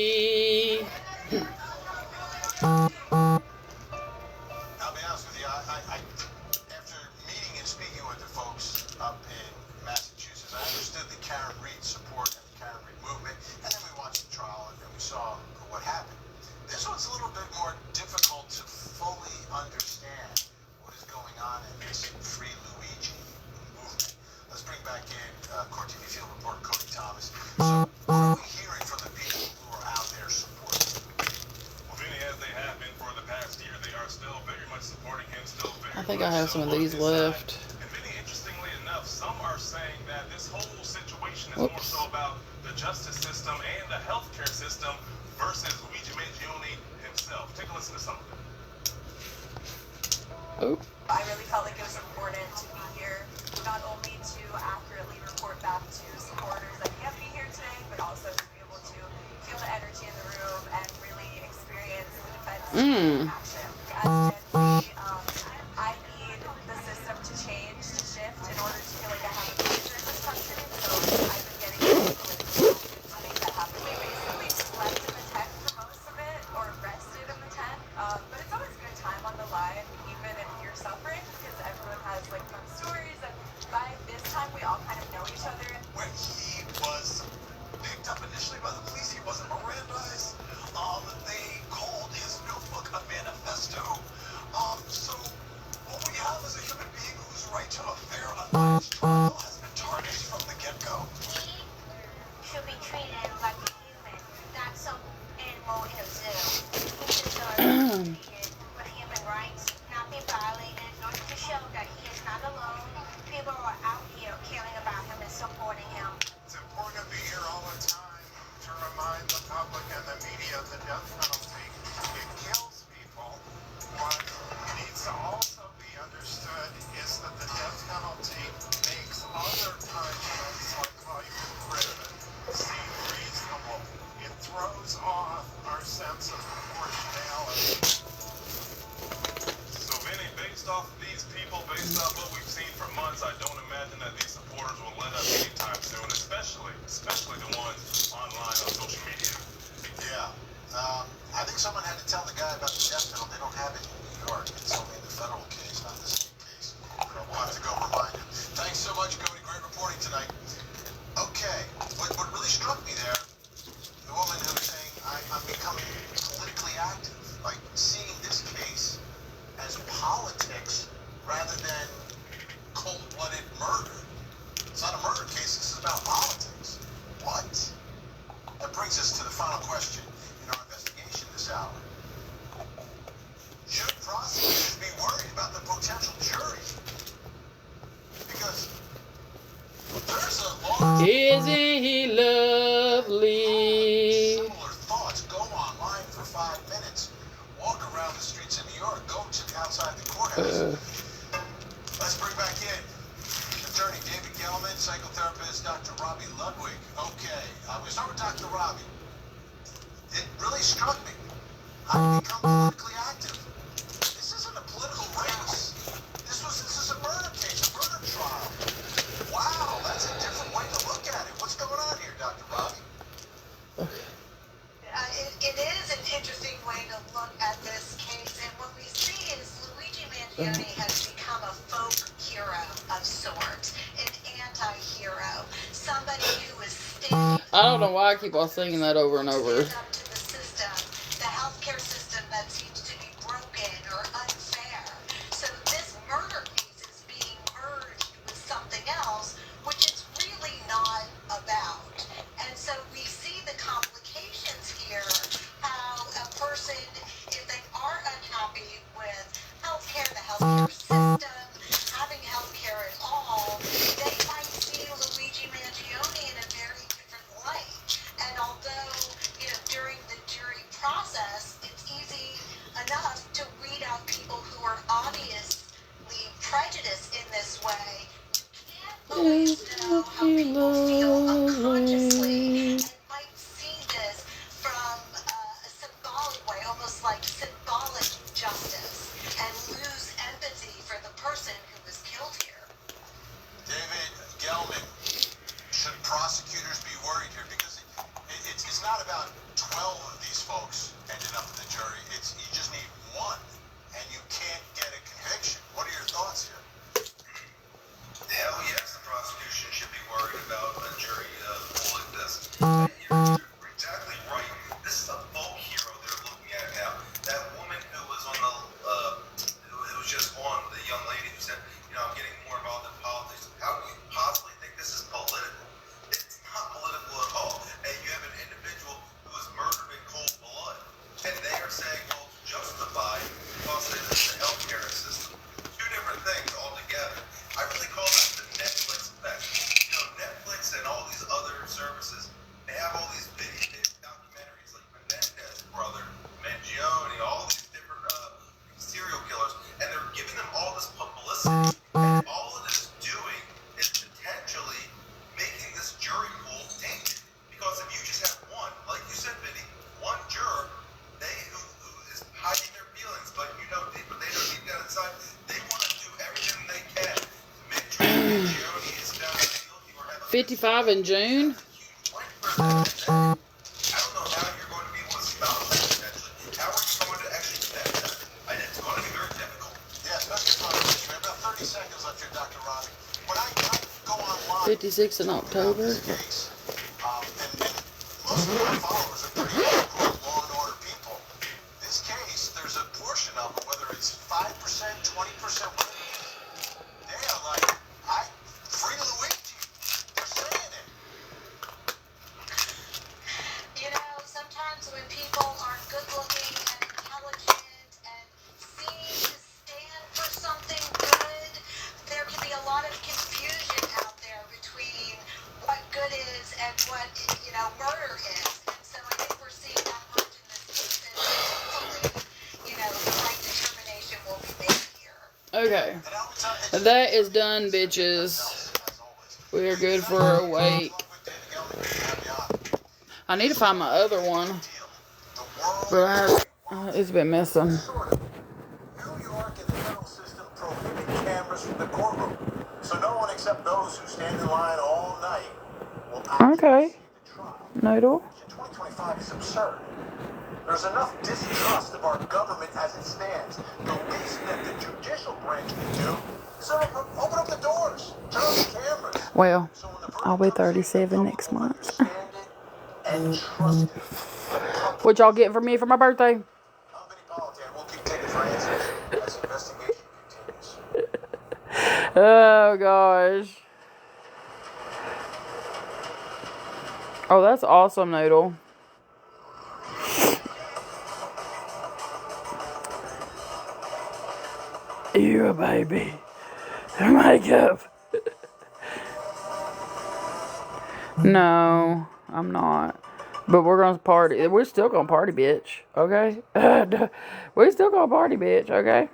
I'll be honest with you, I after meeting and speaking with the folks up in Massachusetts, I understood the Karen Reed support and the Karen Reed movement, and then we watched the trial and we saw what happened. This one's a little bit more difficult to fully understand what is going on in this Free Luigi movement. Let's bring back in Court TV field reporter Cody Thomas. So, what are we hearing from the people who are out there supporting? Well, Vinny, as they have been for the past year, they are still very much supporting him. Still very I think I have much some of on these his left. side. And Vinny, interestingly enough, some are saying that this whole situation is more so about the justice system and the healthcare system versus Luigi Mangione himself. Take a listen to some of it. Oh. I really felt like it was important to be here, not only to accurately report back to supporters that can't be here today, but also to be able to feel the energy in the room and really experience the defense in action. As Gen Z, I need the system to change, to shift, in order to feel like I have a future in this country. So I've been getting political to make that happen. We basically slept in the tent for most of it, or rested in the tent. But it's always a good time on the line, even if you're suffering, because everyone has like fun stories, and by this time we all kind of know each other. When he was picked up initially by the police, he wasn't Mirandized. They called his notebook a manifesto. So what we have is a human being whose right to a fair, unbiased trial has been tarnished from the get-go. He should be treated like a human, not some animal in a zoo. He deserves to be treated with human rights, not be violated, nor to show that he is not alone. People are out here caring about him and supporting him. It's important to be here all the time to remind the public and the media of the death penalty. It kills people. What needs to also be understood is that the death penalty makes other punishments like life imprisonment seem reasonable. It throws off our sense of proportionality. So, Vinny, based off of these people, based off what we've seen for months, I don't imagine that these supporters will let up anytime soon, especially the ones online on social media. Yeah. I think someone had to tell the guy about the death penalty. They don't have it in New York. It's only the federal case, not the state case. We'll have to go remind him. Thanks so much, Cody. Great reporting tonight. Okay. What really struck me there, the woman who was saying, I'm becoming politically active. Like, seeing this case as politics rather than cold-blooded murder. It's not a murder case. This is about politics. What? That brings us to the final question in our investigation this hour. Should prosecutors be worried about the potential jury? Because there's a large... Isn't he lovely? Similar thoughts. Go online for 5 minutes. Walk around the streets of New York. Go to outside the courthouse. Let's bring back in attorney David Gelman, psychotherapist Dr. Robbie Ludwig. Okay, we start with Dr. Robbie. It really struck me how you become politically active. This isn't a political race. This is a murder case, a murder trial. Wow, that's a different way to look at it. What's going on here, Dr. Robbie? It is an interesting way to look at this case, and what we see is Luigi Mangione has become a folk hero of sorts, an anti-hero, somebody who is standing I don't know why I keep on singing that over and over. up to the system, the healthcare system that seems to be broken or unfair. So this murder case is being merged with something else, which it's really not about. And so we see the complications here, how a person, if they are unhappy with healthcare, the healthcare system, having healthcare at all, they might see Luigi Mangione in a very different light. And although, during the jury process, it's easy enough to weed out people who are obviously prejudiced in this way, you can't always know how people feel unconsciously, and might see this from a symbolic way, almost like symbolic justice, and lose empathy for the person who was killed here. David Gelman, should prosecutors be worried here? Because it's not about 12 of these folks ending up in the jury. You just need one, and you can't get a conviction. What are your thoughts here? Hell yes, the prosecution should be worried about a jury pool like this. You're exactly right. This is a folk hero they're looking at now. That woman who was on who was just on, the young lady who said, I'm getting more involved in politics. How do you possibly think this is political? It's not political at all. And you have an individual who was murdered in cold blood, and they are saying, well, it's justified because it's the healthcare system. Two different things altogether. I really call that the Netflix effect. Netflix and all these other services, they have all these video documentaries like Menendez brother, Mangione, all these different serial killers, and they're giving them all this publicity. And all it is doing is potentially making this jury pool tainted. Because if you just have one, like you said, Vinny, one juror, who is hiding their feelings, but they know deep down inside, they want to do everything they can to make sure Mangione is found guilty or have a 55 in June? I don't know how you're going to be able to stop that potentially. How are you going to actually connect that? And it's going to be very difficult. Yeah, especially for we have about 30 seconds left here, Dr. Robbie. When I go online, 56 in October. this case, and most of my followers are pretty law and order people. This case, there's a portion of them, whether it's 5%, 20%, whatever it is, they are like, free Luigi. They're saying it. Sometimes when people are good-looking and intelligent and seem to stand for something good, there can be a lot of confusion out there between what good is and what, murder is. And so I think we're seeing that much in this case, and hopefully, the right determination will be made here. Okay. That is done, bitches. We are good for a wait. I need to find my other one. But it's been missing. New York and the federal system prohibit cameras from the courtroom, so no one except those who stand in line all night will Okay. see the trial. Noodle. 2025 is absurd. There's enough distrust of our government as it stands. The least that the judicial branch can do is open up the doors, turn on the cameras. Well, So when the verdict I'll be comes in, 37 the next public will month. understand it and trust it. What y'all getting for me for my birthday? I'm Vinny Politan. We'll keep taking for answers as the investigation continues. Oh, gosh. Oh, that's awesome, Noodle. You a baby. Makeup. No, I'm not. But we're gonna party. We're still gonna party, bitch. Okay? We're still gonna party, bitch. Okay?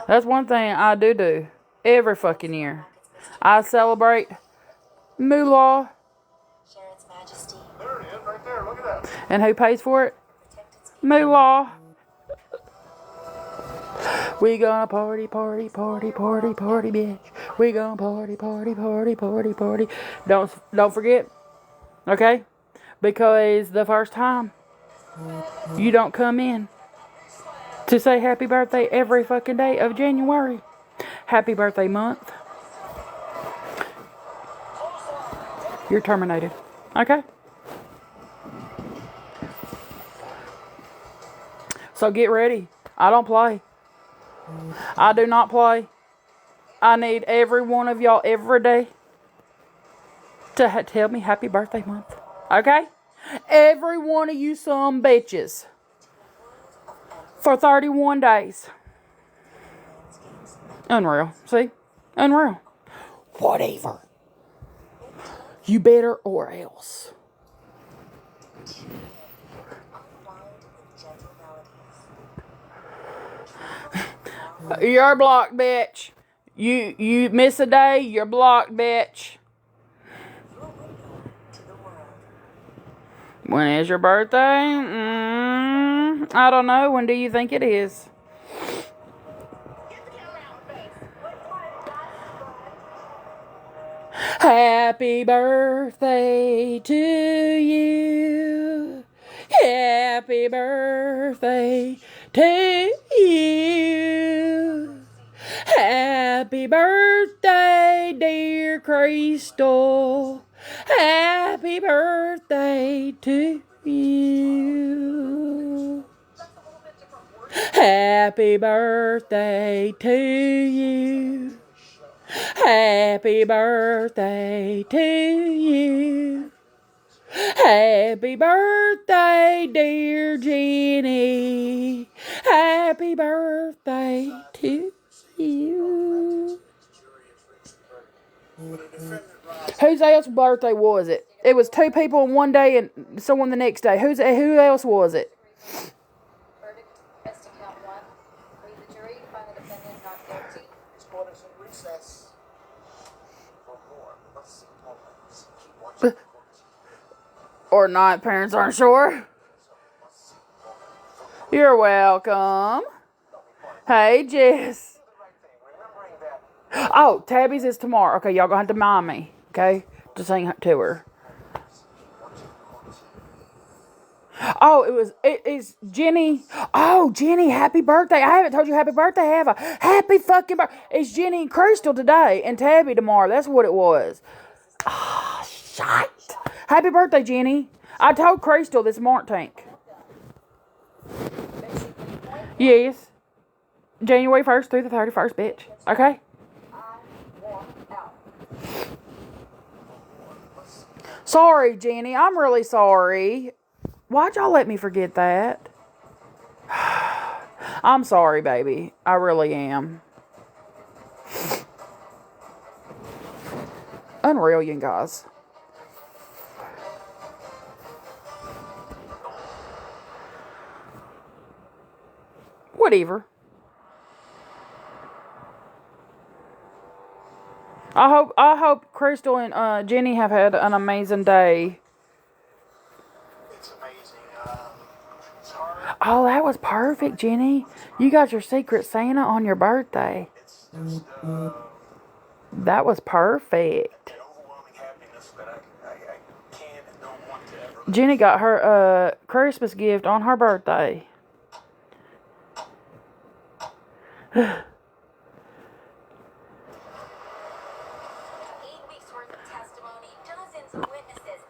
That's one thing I do every fucking year. I celebrate moolah. Share its majesty. There it is, right there. Look at that. And who pays for it? Protect its people. Moolah. We gonna party, party, party, party, party, bitch. We gonna party, party, party, party, party. Don't forget, okay? Because the first time you don't come in to say happy birthday every fucking day of January. Happy birthday month. You're terminated. Okay? So get ready. I don't play. I do not play. I need every one of y'all every day to tell me happy birthday month. Okay? Every one of you some bitches. For 31 days. Unreal. See? Unreal. Whatever. You better or else. You're blocked, bitch. You miss a day, you're blocked, bitch. When is your birthday? I don't know. When do you think it is? Happy birthday to you. Happy birthday to you. Happy birthday, dear Crystal. Happy birthday to you. Happy birthday to you. Happy birthday to you. Happy birthday, dear Jenny. Happy birthday to you. Whose else's birthday was it? It was 2 people in one day and someone the next day. Who else was it? Verdict, best to count 1. Read the jury to find the defendant not guilty. This court is in recess. For more, let's see moments. Keep watching. Or not, parents aren't sure. You're welcome. Hey, Jess. Oh, Tabby's is tomorrow. Okay, y'all gonna have to mind me, okay, to sing to her. Oh, it's Jenny. Oh, Jenny, happy birthday. I haven't told you happy birthday, have I? Happy fucking birthday. It's Jenny and Crystal today and Tabby tomorrow. That's what it was. Ah, oh, shite. Happy birthday, Jenny. I told Crystal this morning. Yes. January 1st through the 31st, bitch. Okay? Sorry, Jenny. I'm really sorry. Why'd y'all let me forget that? I'm sorry, baby. I really am. Unreal, you guys. Whatever. I hope Crystal and Jenny have had an amazing day. It's amazing. It's hard. Oh, that was perfect, Jenny. You got your Secret Santa on your birthday. It's just That was perfect. an overwhelming happiness that I can't and don't want to ever. Jenny got her Christmas gift on her birthday. 8 weeks worth of testimony, dozens of witnesses.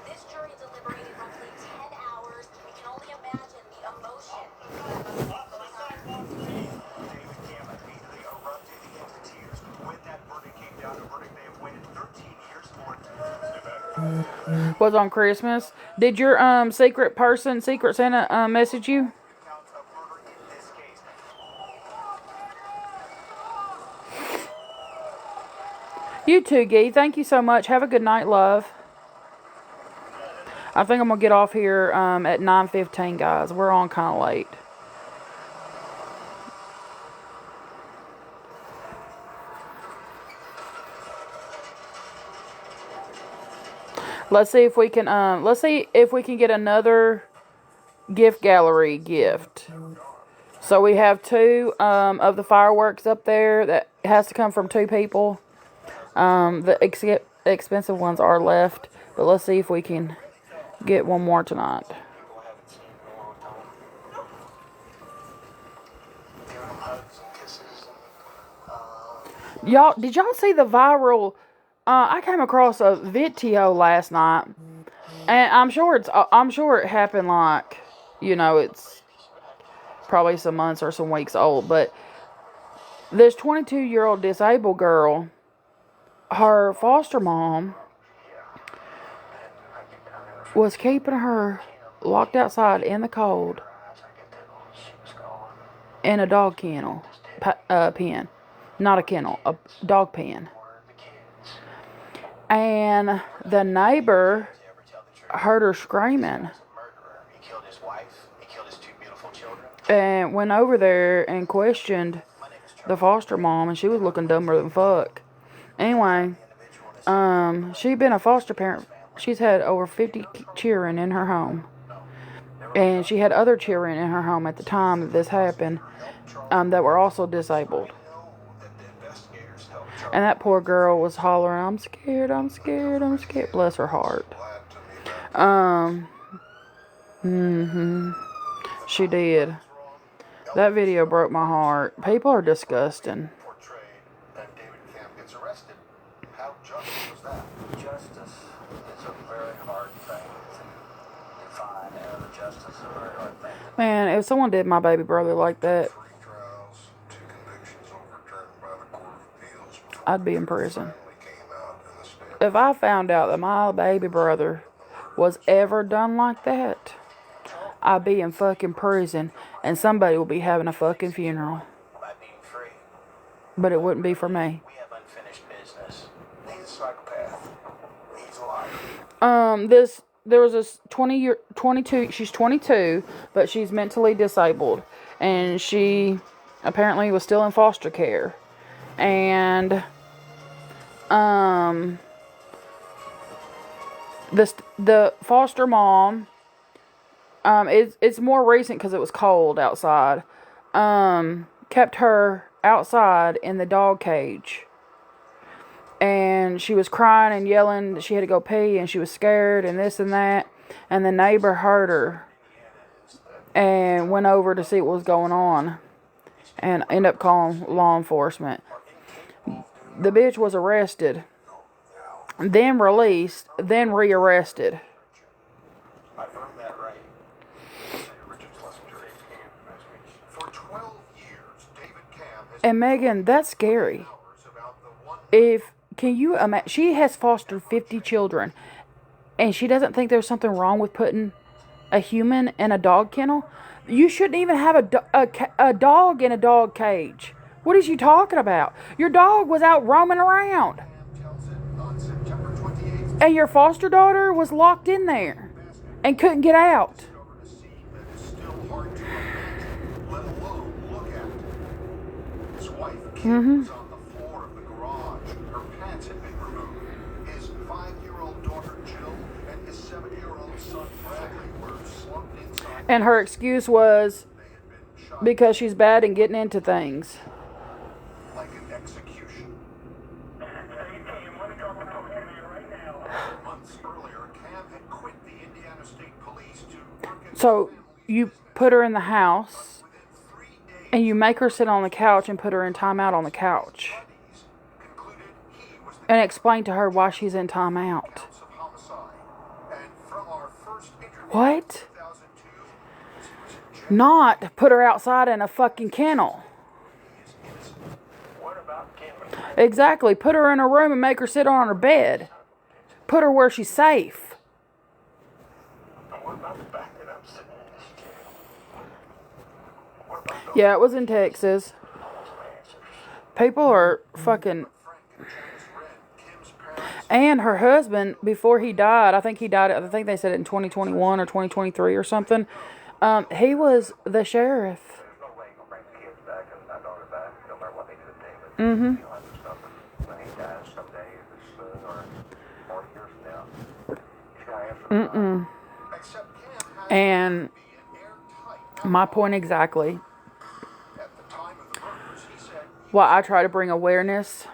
This jury deliberated roughly 10 hours. We can only imagine the emotion. David Cameron immediately erupted into tears when that verdict came down. A verdict they have waited 13 years for. Was on Christmas. Did your Secret Santa message you? Counts of murder in this case. You too, Gee. Thank you so much. Have a good night, love. I think I'm gonna get off here at 9:15, guys. We're on kind of late. Let's see if we can get another gift gallery gift. So we have 2 of the fireworks up there that has to come from 2 people. The expensive ones are left, but let's see if we can get one more tonight. Y'all, did y'all see the viral? I came across a video last night, and I'm sure it happened like, it's probably some months or some weeks old, but this 22-year-old disabled girl, her foster mom was keeping her locked outside in the cold in a dog kennel, pen. Not a kennel, a dog pen. And the neighbor heard her screaming and went over there and questioned the foster mom, and she was looking dumber than fuck. Anyway, she'd been a foster parent. She's had over 50 children in her home. And she had other children in her home at the time that this happened, that were also disabled. And that poor girl was hollering, I'm scared, I'm scared, I'm scared. Bless her heart. She did. That video broke my heart. People are disgusting. And David Camp gets arrested. How just was that? Justice is a very hard thing to define, and the justice is a very hard thing. Man, if someone did my baby brother like that, 3 trials, 2 convictions overturned by the Court of Appeals before I'd be in prison. finally came out in the state. If I found out that my baby brother was ever done like that, I'd be in fucking prison, and somebody will be having a fucking funeral. About being free. But it wouldn't be for me. We have unfinished business. He's a psychopath. He's a liar. There was this 22, she's 22, but she's mentally disabled, and she apparently was still in foster care. And, the foster mom, it's more recent because it was cold outside, kept her outside in the dog cage. And she was crying and yelling that she had to go pee, and she was scared and this and that. And the neighbor heard her and went over to see what was going on and ended up calling law enforcement. The bitch was arrested, then released, then rearrested. I've earned that right. For 12 years, David Camp has And Megan, that's scary. Can you imagine? She has fostered 50 children, and she doesn't think there's something wrong with putting a human in a dog kennel. You shouldn't even have a dog in a dog cage. What is you talking about? Your dog was out roaming around, and your foster daughter was locked in there and couldn't get out. His wife, Kim, was on the floor of the garage. Her pants had been removed. His 5-year-old daughter, Jill, and his 7-year-old son, Bradley, were slumped inside. And her excuse was They had been shot because she's bad and getting into things. like an execution. Months earlier, Cam had quit the Indiana State Police to work in So you put her in the house, within 3 days. and you make her sit on the couch and put her in timeout on the couch, Concluded he was the and explain to her why she's in timeout. counts of homicide. And from our first interview What? in 2002, she was in jail. Not put her outside in a fucking kennel. What about Kim? Exactly. Put her in a room and make her sit on her bed. Put her where she's safe. What about the fact that I'm sitting in this jail? What about those Yeah, it was in Texas. answers? People are fucking... Frank and Janice Wren, Kim's parents, And her husband, before he died, I think they said it in 2021 or 2023 or something. He was the sheriff. there's no way he'll bring the kids back and my daughter back, no matter what they do to David. He'll have to stop it when he dies someday, if it's soon or 40 years from now. Mm-mm. And my point exactly. Well, I try to bring awareness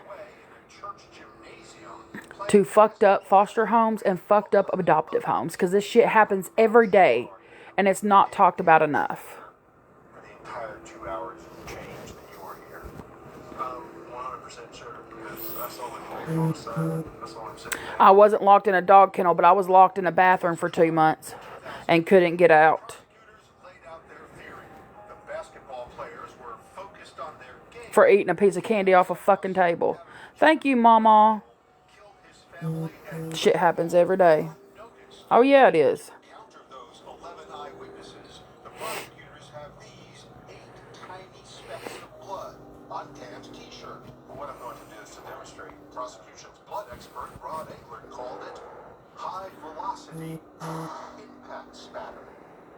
to fucked up foster homes and fucked up adoptive homes, because this shit happens every day and it's not talked about enough. For the entire 2 hours and change that you were here. 100% sure, because I saw the call on the side. That's all I'm saying. I wasn't locked in a dog kennel, but I was locked in a bathroom for 2 months and couldn't get out. Laid out their theory. The basketball players were focused on their game. For eating a piece of candy off a fucking table. Thank you, Mama. Shit happens every day. Oh yeah, it is. Counter those 11 eyewitnesses. The prosecutors have these 8 tiny specks of blood on Cam's t-shirt. What I'm going to do is to demonstrate. Prosecution's blood expert Rod England called it high velocity impact spatter.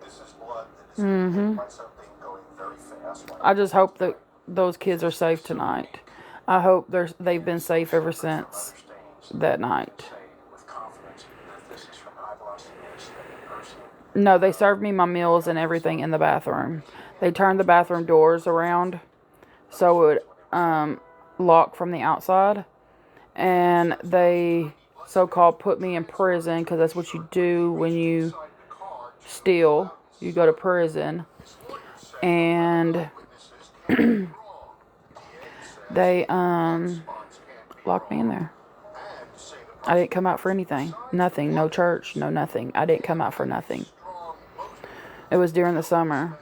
This is blood that is hit by something going very fast. I just hope that those kids are safe tonight. I hope they've been safe ever since that night. With confidence that this is from high velocity person. No, they served me my meals and everything in the bathroom. They turned the bathroom doors around so it would lock from the outside. And they so-called put me in prison, because that's what you do when you steal. You go to prison. And they locked me in there. I didn't come out for anything. Nothing. No church. No nothing. I didn't come out for nothing. It was during the summer.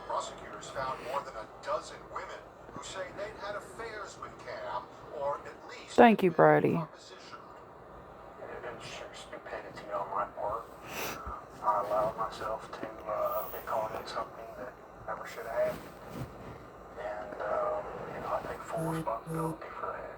Prosecutors found more than a dozen women who say they'd had affairs with Cam, or at least Thank you, Brady. It's stupidity on my part. I allowed myself to be caught in something that never should have happened. And, I take full responsibility for that.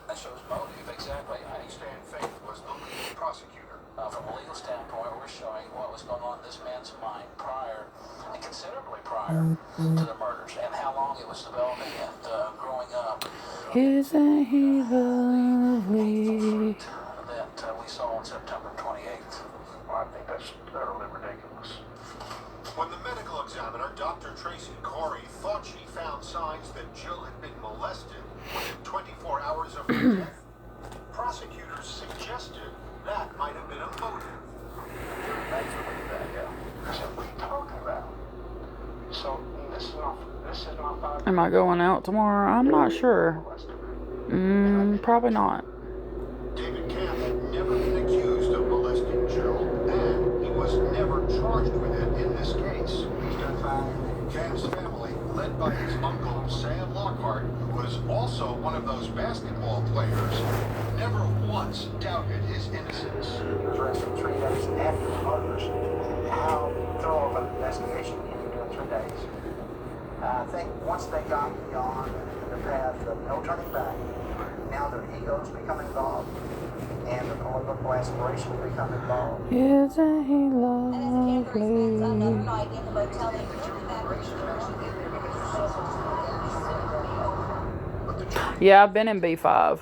That shows motive, exactly. I understand Faith was the lead prosecutor. from a legal standpoint, we're showing what was going on in this man's mind prior, and considerably prior to the murders, and how long it was developing and growing up. Isn't he lovely? That we saw on September 28th. Well, I think that's utterly ridiculous. When the medical examiner, Dr. Tracy Corey, thought she found signs that Jill had been molested within 24 hours of her death, prosecutors suggested that might have been a motive. Thanks for bringing that, yeah. So what are you talking about? So this is not 5 Am I going out tomorrow? I'm not sure. Probably not. David Camp had never been accused of molesting Jill, and he was never charged with it in this case. Cam's family, led by his uncle Sam Lockhart, who was also one of those basketball players, never once doubted his innocence. He was arrested 3 days after the murders. How thorough of an investigation can you do in 3 days? I think once they got beyond the path of no turning back, now their egos become involved, and the political aspirations become involved. Isn't he lovely? Yeah, I've been in B5.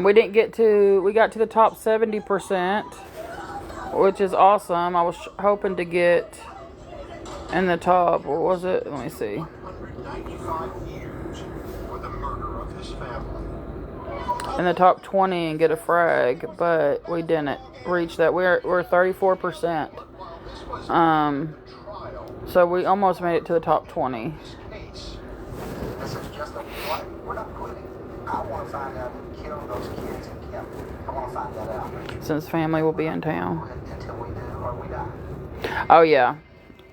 We got to the top 70%, which is awesome. I was hoping to get in the top, what was it? Let me see. 195 years for the murder of his family. In the top 20 and get a frag, but we didn't reach that. We're 34%. So we almost made it to the top 20. This is just a play. We're not quitting. I want to find out who killed those kids and kept them. I want to find that out. Since family will be in town. Until we do or we die. Oh yeah,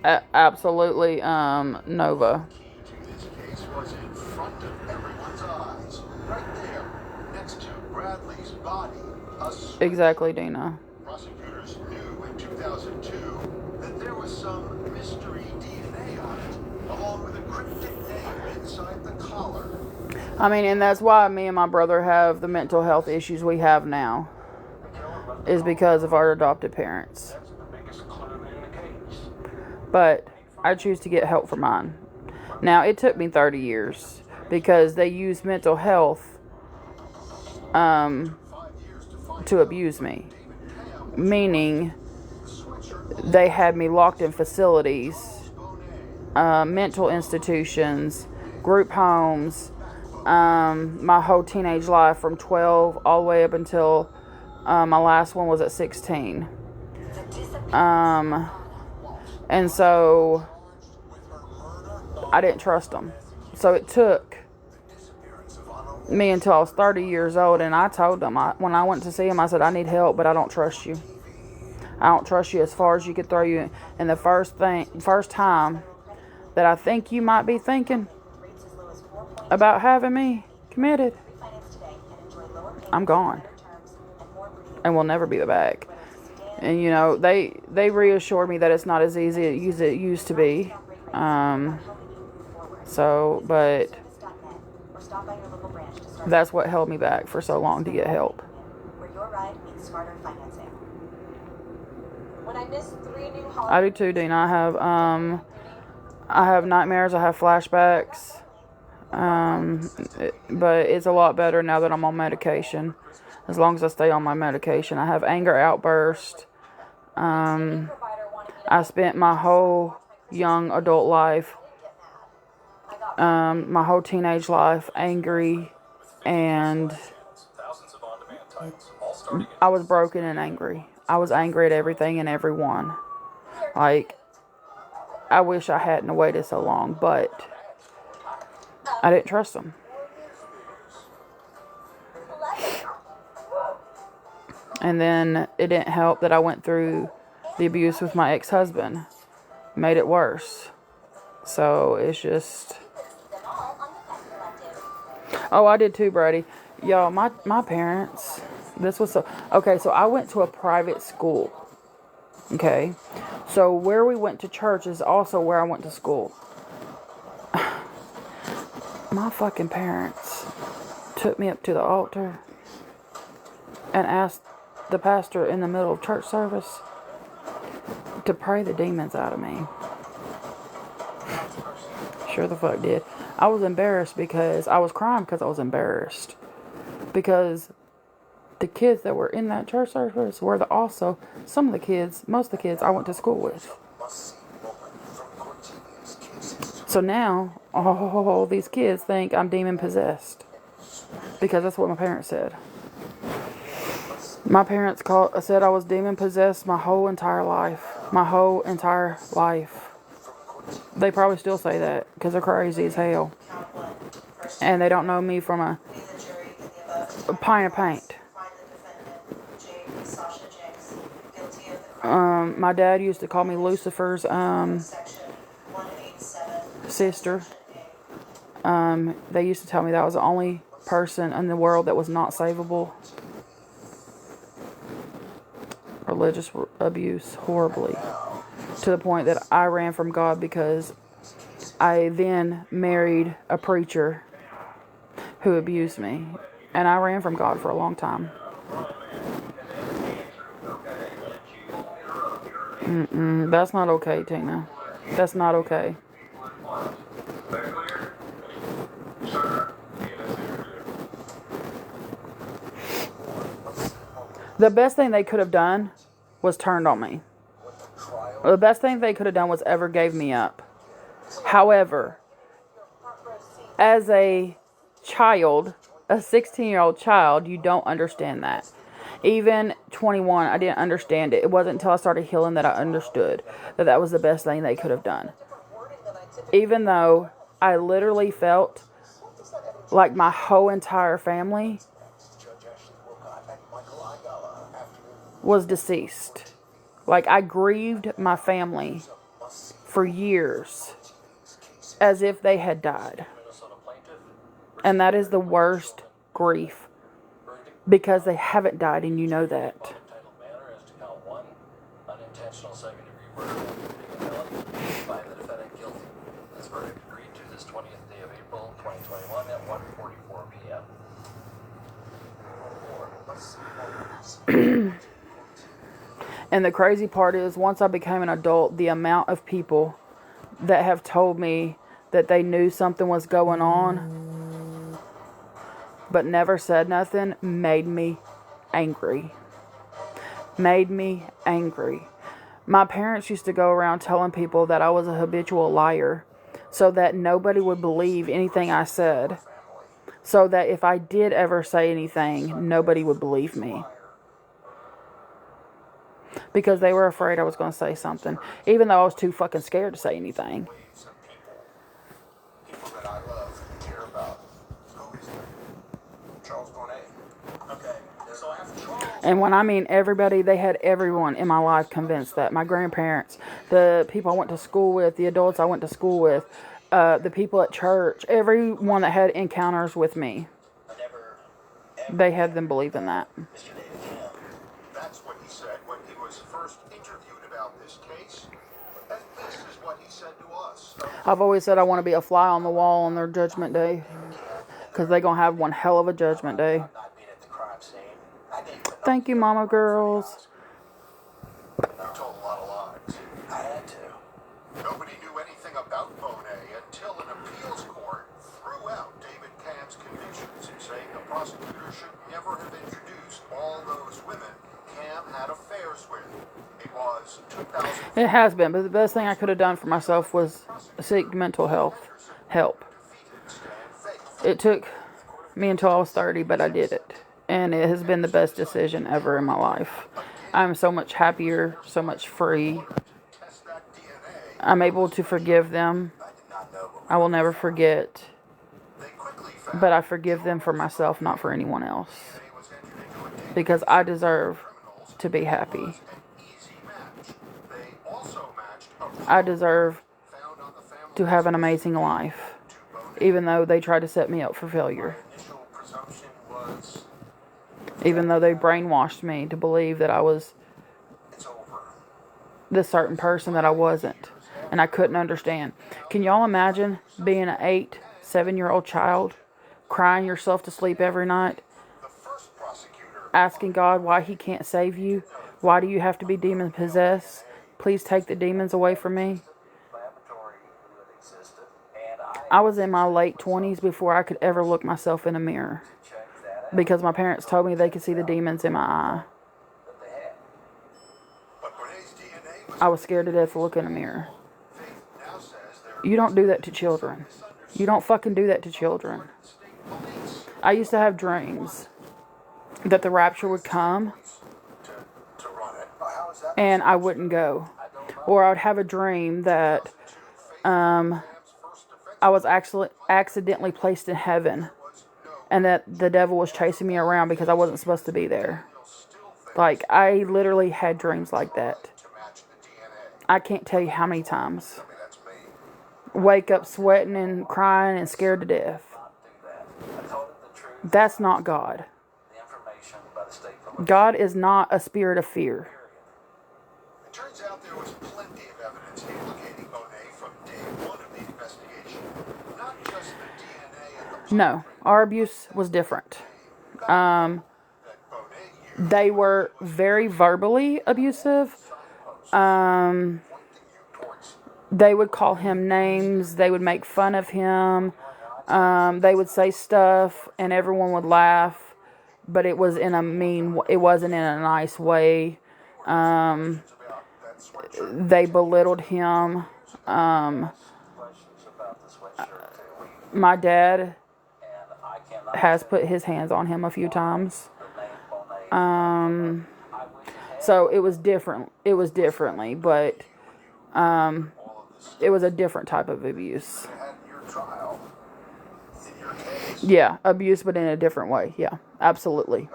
absolutely. Nova. The key to this case was in front of everyone's eyes, right there, next to Bradley's body. Exactly, Dina. Prosecutors knew in 2002 that there was some mystery DNA on it, along with a cryptic name inside the collar. I mean, and that's why me and my brother have the mental health issues we have now, is because of our adopted parents. That's the biggest clue in the case. But I choose to get help for mine. Now, it took me 30 years because they use mental health to abuse me. meaning they had me locked in facilities, mental institutions, group homes, my whole teenage life from 12 all the way up until my last one was at 16. And so I didn't trust them. So it took me until I was 30 years old, and I told them, when I went to see him, I said, I need help, but I don't trust you. I don't trust you as far as you could throw you. And the first time that I think you might be thinking about having me committed, I'm gone. And we'll never be back. And, you know, they reassured me that it's not as easy as it used to be. But that's what held me back for so long to get help. I do too, Dean. I have nightmares. I have flashbacks. But it's a lot better now that I'm on medication. As long as I stay on my medication. I have anger outbursts. I spent my whole young adult life, my whole teenage life, angry, and I was broken and angry. I was angry at everything and everyone. Like, I wish I hadn't waited so long, but I didn't trust them. And then it didn't help that I went through the abuse with my ex-husband. Made it worse. So it's just... Oh, I did too, Brady. Y'all, my parents... This was so... Okay, so I went to a private school. Okay? So where we went to church is also where I went to school. My fucking parents took me up to the altar and asked the pastor in the middle of church service to pray the demons out of me. Sure the fuck did. I was embarrassed because I was crying because I was embarrassed. Because the kids that were in that church service were most of the kids I went to school with. So now, all these kids think I'm demon possessed. Because that's what my parents said. My parents said I was demon possessed my whole entire life. My whole entire life. They probably still say that because they're crazy as hell. And they don't know me from a pint of paint. My dad used to call me Lucifer's sister. They used to tell me that I was the only person in the world that was not savable. Religious abuse horribly, to the point that I ran from God because I then married a preacher who abused me, and I ran from God for a long time. That's not okay, Tina. That's not okay. The best thing they could have done was turned on me. The best thing they could have done was ever gave me up. However, as a child, a 16-year-old child, you don't understand that. Even 21, I didn't understand it. It wasn't until I started healing that I understood that that was the best thing they could have done. Even though I literally felt like my whole entire family was deceased. Like, I grieved my family for years as if they had died. And that is the worst grief. Because they haven't died, and you know that. And the crazy part is, once I became an adult, the amount of people that have told me that they knew something was going on, but never said nothing, made me angry. made me angry. My parents used to go around telling people that I was a habitual liar so that nobody would believe anything I said. So that if I did ever say anything, nobody would believe me. Because they were afraid I was going to say something. Even though I was too fucking scared to say anything. People that I love and care about. Who is it? Charles Bonnet. Okay, so after Charles. And when I mean everybody, they had everyone in my life convinced that. My grandparents, the people I went to school with, the adults I went to school with, the people at church, everyone that had encounters with me. They had them believe in that. That's what he said when he was first interviewed about this case. And this is what he said to us. I've always said I want to be a fly on the wall on their judgment day. Because they're going to have one hell of a judgment day. Thank you, mama girls. You told a lot of lies. I had to. Nobody knew anything about Bonet until an appeals court threw out David Cam's convictions, saying the prosecutor should never have introduced all those women Cam had affairs with. It was 2000. It has been, but the best thing I could have done for myself was seek mental health help. It took me until I was 30, but I did it. And it has been the best decision ever in my life. I'm so much happier, so much free. I'm able to forgive them. I will never forget. But I forgive them for myself, not for anyone else. Because I deserve to be happy. I deserve to have an amazing life. Even though they tried to set me up for failure. Even though they brainwashed me to believe that I was this certain person that I wasn't. And I couldn't understand. Can y'all imagine being an 8, 7-year-old child, crying yourself to sleep every night, asking God why He can't save you? Why do you have to be demon possessed? Please take the demons away from me. I was in my late 20s before I could ever look myself in a mirror. Because my parents told me they could see the demons in my eye. I was scared to death to look in a mirror. You don't do that to children. You don't fucking do that to children. I used to have dreams that the rapture would come and I wouldn't go. Or I would have a dream that I was actually accidentally placed in heaven and that the devil was chasing me around because I wasn't supposed to be there. Like, I literally had dreams like that. I can't tell you how many times. Wake up sweating and crying and scared to death. That's not God. God is not a spirit of fear. It turns out there was plenty of evidence implicating Bonet from day one of the investigation. Not just the DNA and the No, our abuse was different. They were very verbally abusive. They would call him names. They would make fun of him. They would say stuff and everyone would laugh. But it was in a it wasn't in a nice way. They belittled him. My dad has put his hands on him a few times. So it was different. It was differently, but it was a different type of abuse. Yeah, abuse, but in a different way. Yeah, absolutely.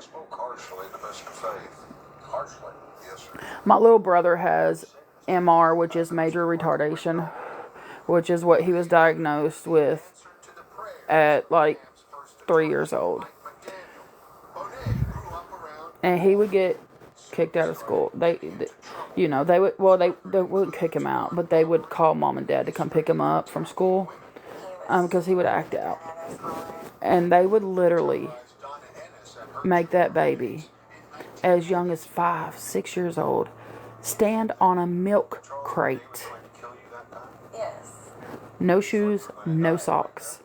My little brother has MR, which is major retardation, which is what he was diagnosed with at like 3 years old. And he would get kicked out of school. They wouldn't kick him out, but they would call mom and dad to come pick him up from school, because he would act out. And they would literally make that baby, as young as 5, 6 years old, stand on a milk crate. No shoes, no socks.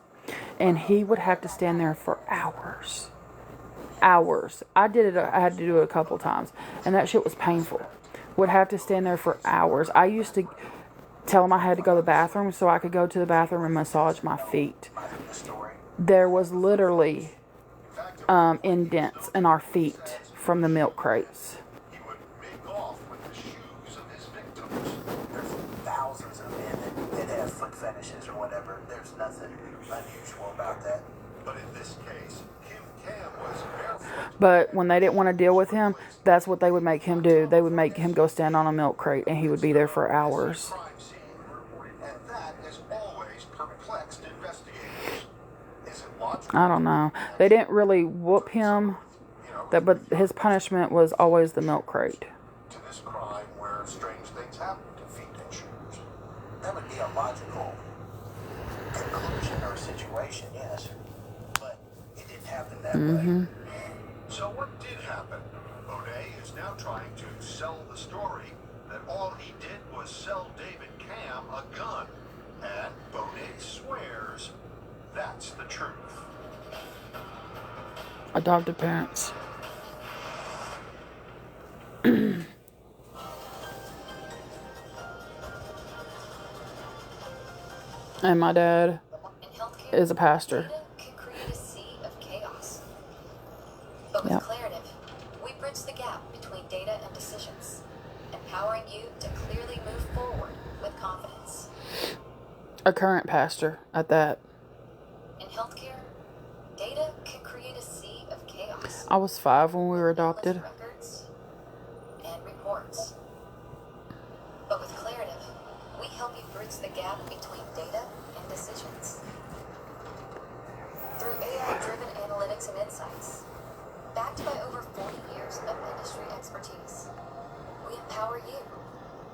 And he would have to stand there for hours. hours. I did it. I had to do it a couple times, and that shit was painful. Would have to stand there for hours. I used to tell him I had to go to the bathroom so I could go to the bathroom and massage my feet. There was literally indents in our feet from the milk crates. He would make off with the shoes of his victims. There's thousands of men that have foot fetishes or whatever. There's nothing unusual about that. But in this case, Kim Cam was barefoot. But when they didn't want to deal with him, that's what they would make him do. They would make him go stand on a milk crate, and he would be there for hours. Crime scene. And that has always perplexed investigators. Is it logical? I don't know. They didn't really whoop him, but his punishment was always the milk crate. To this crime where strange things happen to feet and shoes? That would be a logical conclusion or situation, yes. But it didn't happen that way. So what did happen? O'Day is now trying to sell the story that all he did was sell David Cam a gun. And O'Day swears that's the truth. Adopted parents. And my dad is a pastor. Data can create a sea of chaos. But with Yep. Claritative, we bridge the gap between data and decisions, empowering you to clearly move forward with confidence. A current pastor at that. In healthcare, data can create a sea of chaos. I was 5 when we were adopted. Records and reports. But with Claritative, we help you bridge the gap between data and decisions. Through AI-driven analytics and insights, backed by over 40 years of industry expertise, we empower you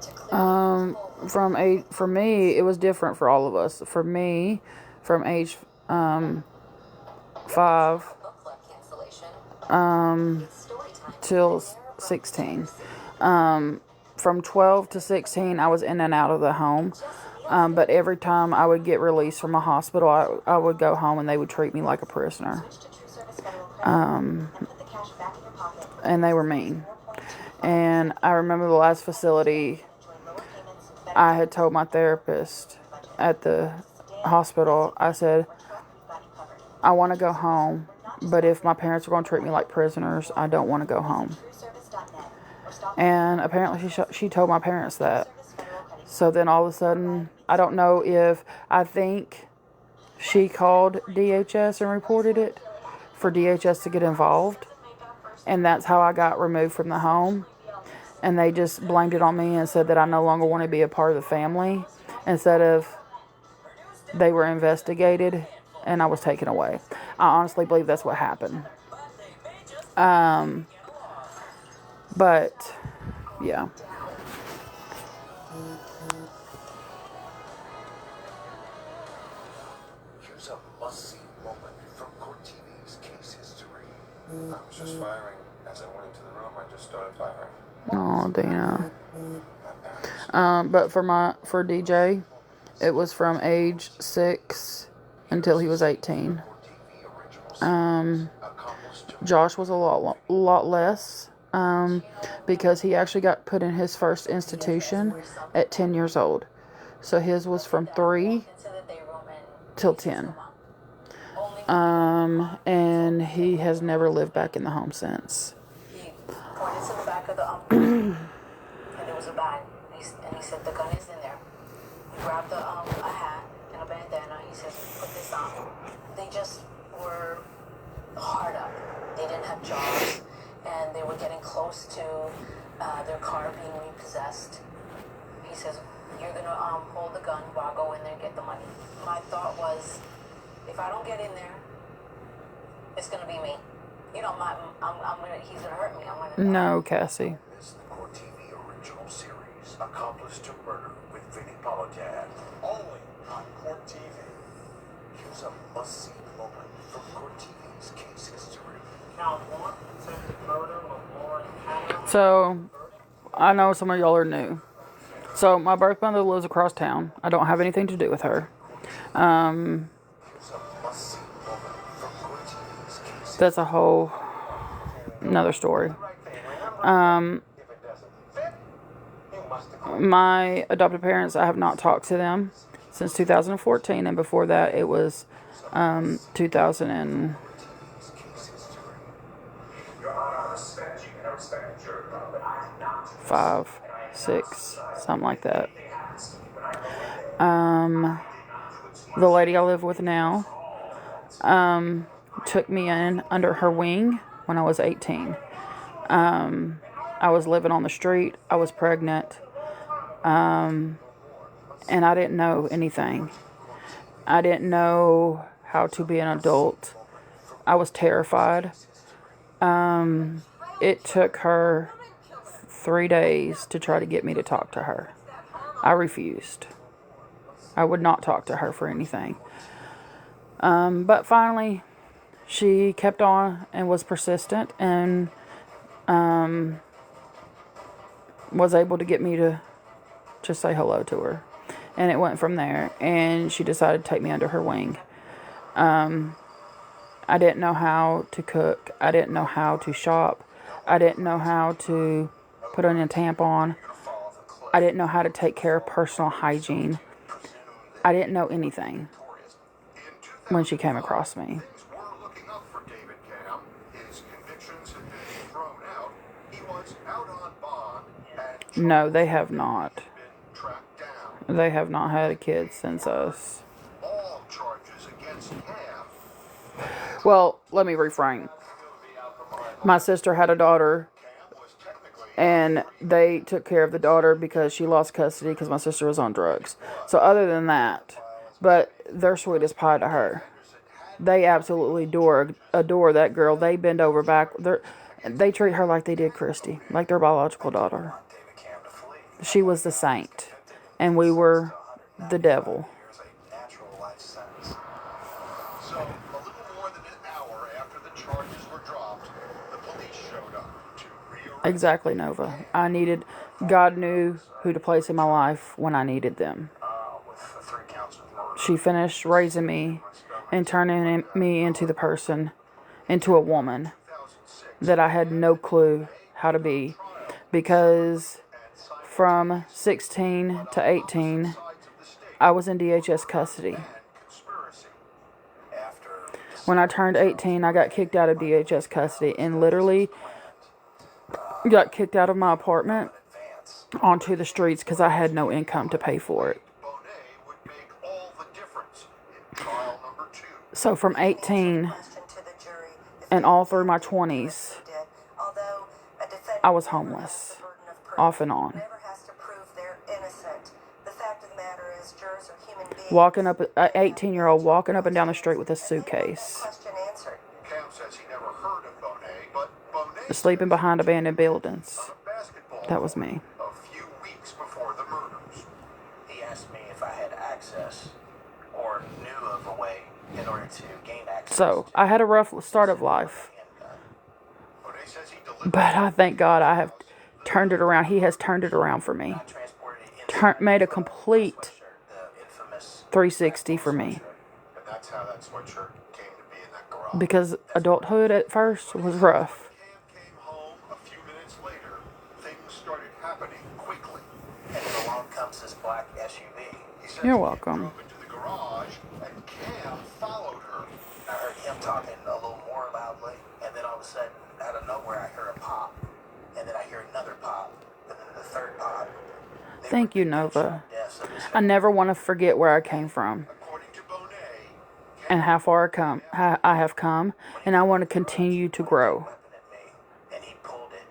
to clearly move forward. For me, it was different for all of us. For me, from age 5 Book club cancellation. It's story time. till 16. From 12 to 16, I was in and out of the home. But every time I would get released from a hospital, I would go home and they would treat me like a prisoner. Switch to True Service Federal Credit and put the cash back in your pocket. And they were mean. And I remember the last facility, I had told my therapist at the hospital, I said, I want to go home, but if my parents are going to treat me like prisoners, I don't want to go home. And apparently she told my parents that. So then all of a sudden, I don't know if, I think she called DHS and reported it for DHS to get involved. And that's how I got removed from the home. And they just blamed it on me and said that I no longer want to be a part of the family. Instead of they were investigated and I was taken away. I honestly believe that's what happened. But, yeah. Here's a must-see moment from Court TV's case history. I was just firing. As I went into the room, I just started firing. Oh, Dana. But for DJ, it was from age 6 until he was 18. Josh was a lot less, because he actually got put in his first institution at 10 years old. So his was from 3 till 10. And he has never lived back in the home since. He pointed to the back of the and there was a bag. And he said, the gun is in there. He grabbed a hat and a bandana. He says, put this on. They just were hard up. They didn't have jobs. And they were getting close to their car being repossessed. He says, you're going to hold the gun while I go in there and get the money. My thought was, if I don't get in there, it's going to be me. You know, he's going to hurt me. I'm going to die. No, Cassie. This is the Court TV original series, Accomplice to Murder with Vinny Politad, only on Court TV. Here's a must-see moment from Court TV's case history. Count 1, attempted murder of Lauren Hanna. So, I know some of y'all are new. So, my birth mother lives across town. I don't have anything to do with her. Here's a must-see moment from Court TV's case That's a whole another story. My adopted parents, I have not talked to them since 2014, and before that it was 2005, 6, something like that. The lady I live with now took me in under her wing when I was 18. I was living on the street. I was pregnant. And I didn't know anything. I didn't know how to be an adult. I was terrified. It took her 3 days to try to get me to talk to her. I refused. I would not talk to her for anything. But finally, she kept on and was persistent and was able to get me to just say hello to her. And it went from there. And she decided to take me under her wing. I didn't know how to cook. I didn't know how to shop. I didn't know how to put on a tampon. I didn't know how to take care of personal hygiene. I didn't know anything when she came across me. No, they have not. They have not had a kid since us. Well, let me refrain. My sister had a daughter, and they took care of the daughter because she lost custody because my sister was on drugs. So other than that, but they're sweet as pie to her. They absolutely adore that girl. They bend over back. They treat her like they did Christy, like their biological daughter. She was the saint, and we were the devil. Exactly, Nova. God knew who to place in my life when I needed them. She finished raising me and turning me into a woman that I had no clue how to be. Because from 16 to 18, I was in DHS custody. When I turned 18, I got kicked out of DHS custody and literally got kicked out of my apartment onto the streets because I had no income to pay for it. So from 18 and all through my 20s, I was homeless, off and on. Walking up, an 18-year-old walking up and down the street with a suitcase. Sleeping behind abandoned buildings. That was me. He asked me if I had access or knew of a way in order to gain access. So, I had a rough start of life. But I thank God I have turned it around. He has turned it around for me. Made a complete 360 for me. Because adulthood at first was rough. You're welcome. I heard him talking a little more loudly, and then all of a sudden, out of nowhere, I hear a pop, and then I hear another pop, and then the third pop. Thank you, Nova. I never want to forget where I came from and how far I have come, and I want to continue to grow. And he pulled it,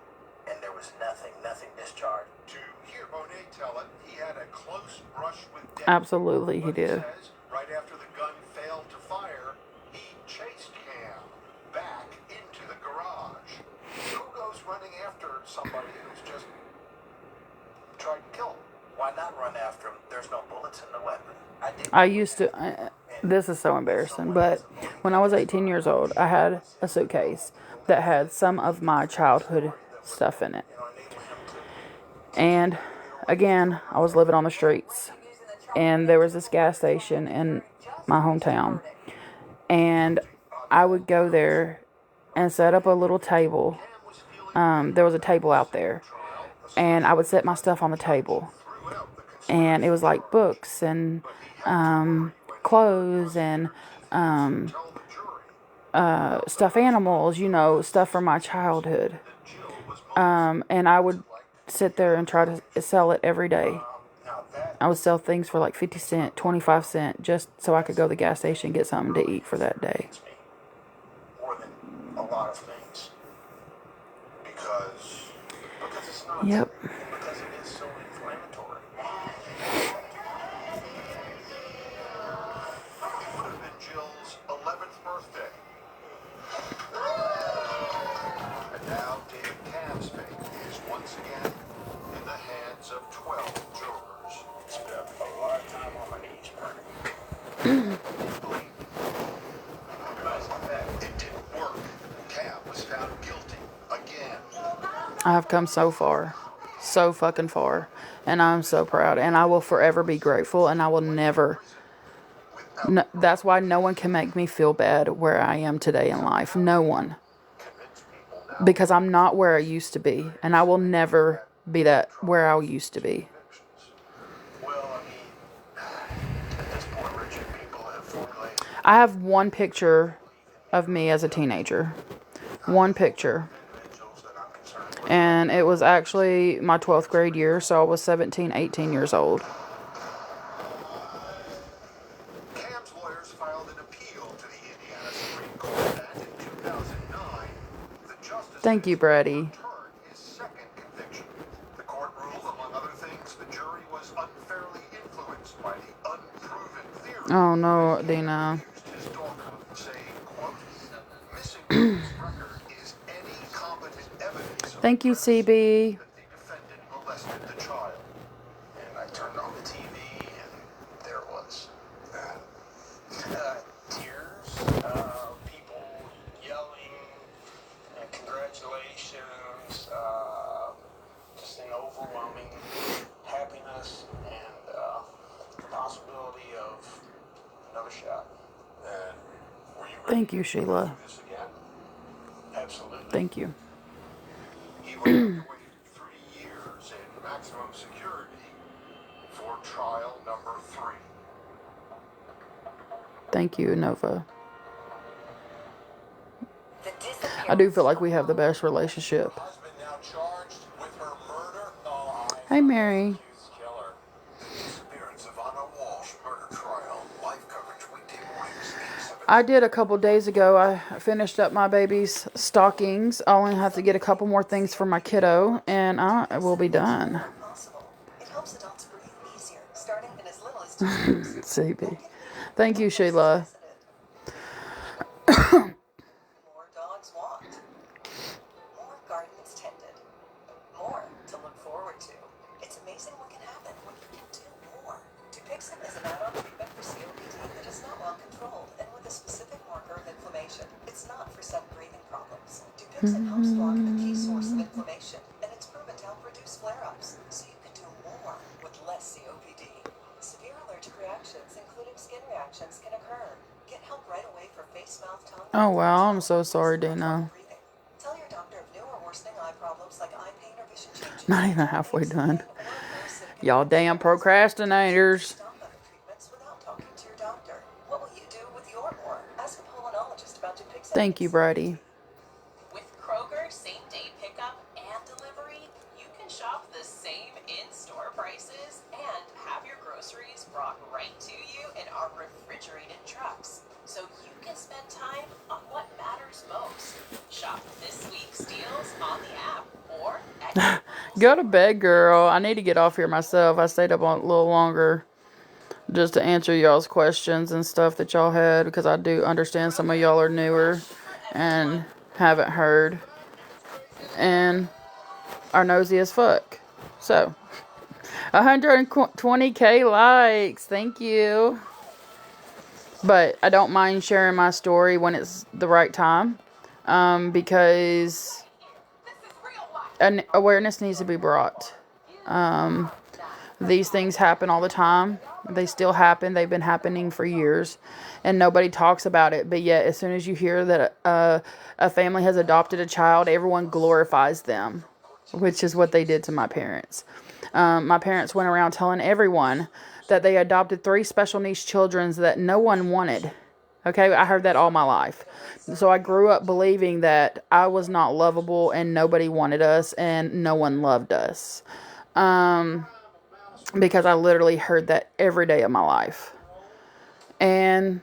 and there was nothing discharged. To hear Bonet tell it, he had a close brush with death. Absolutely, he did. Right after the gun failed to fire, he chased Cam back into the garage. Who goes running after somebody who's just tried to kill him? Why not run after him? There's no bullets in the weapon. I used to, this is so embarrassing, but when I was 18 years old, I had a suitcase that had some of my childhood stuff in it. And again, I was living on the streets. And there was this gas station in my hometown. And I would go there and set up a little table there was a table out there. And I would set my stuff on the table. And it was like books and clothes and stuffed animals, you know, stuff from my childhood. And I would sit there and try to sell it every day. I would sell things for like 50 cents, 25 cents, just so I could go to the gas station and get something to eat for that day. More than a lot of things. Because it's not. Yep. Because it is so inflammatory. It would have been Jill's 11th birthday. And now David Cam's fate is once again in the hands of 12 jurors. Spent a lot of time on my knees, Bernie. It didn't work. Cam was found guilty again. I have come so far. So fucking far. And I'm so proud. And I will forever be grateful. And I will never... No, that's why no one can make me feel bad where I am today in life. No one. Because I'm not where I used to be. And I will never be that where I used to be. I have one picture of me as a teenager. One picture. And it was actually my 12th grade year, so I was 17, 18 years old. Cam's lawyers filed an appeal to the Indiana Supreme Court, and in 2009, the justice Thank you, Brady. overturned his second conviction. The court ruled, among other things, the jury was unfairly influenced by the unproven theory. Oh no, Dina. His daughter, saying, quote, "Missing from this record is any competent evidence of Thank you, CB. that the defendant molested the child." And I turned on the TV, and there it was. Tears, people yelling, congratulations, just an overwhelming happiness and the possibility of another shot. And were you ready Thank you, Sheila. to do this again? Absolutely. Thank you. He would have to wait 3 years in maximum security for trial number 3. Thank you, Nova. I do feel like we have the best relationship. Husband now charged with her murder. Hey, Mary. Killer. The disappearance of Anna Walsh murder trial. Live coverage weekday mornings 8, 7. I did a couple days ago. I finished up my baby's stockings. I only have to get a couple more things for my kiddo, and I will be done. It helps adults breathe easier, starting in as little as 2 years. CB. Thank you, Sheila. More dogs walked. More gardens tended. More to look forward to. It's amazing what can happen when you can do more. Dupixent is an add-on treatment for COPD that is not well controlled and with a specific marker of inflammation. It's not for sudden breathing problems. Dupixent helps block the key source of inflammation, and it's proven to help reduce flare-ups, so you can do more with less COPD. Severe allergic reactions, including skin reactions, can occur. Get help right away for face, mouth, tongue. Oh, wow. I'm so sorry, Dina. Breathing. Tell your doctor of new or worsening eye problems like eye pain or vision changes. Not even halfway done. Y'all damn procrastinators. Stop other treatments without talking to your doctor. What will you do with your more? Ask a pulmonologist about Dupixent. Thank you, Brady. With Kroger same-day pickup and delivery, you can shop the same in-store prices and have your groceries brought right to you in our refrigerated trucks. So you can spend time on what matters most. Shop this week's deals on the app or at Go to bed, girl. I need to get off here myself. I stayed up a little longer just to answer y'all's questions and stuff that y'all had, because I do understand some of y'all are newer and haven't heard and are nosy as fuck. So, 120K likes. Thank you. But I don't mind sharing my story when it's the right time, because awareness needs to be brought. These things happen all the time. They still happen. They've been happening for years, and nobody talks about it. But yet, as soon as you hear that a family has adopted a child, everyone glorifies them, which is what they did to my parents. My parents went around telling everyone that they adopted 3 special needs children that no one wanted. Okay, I heard that all my life. So I grew up believing that I was not lovable and nobody wanted us and no one loved us. Because I literally heard that every day of my life. And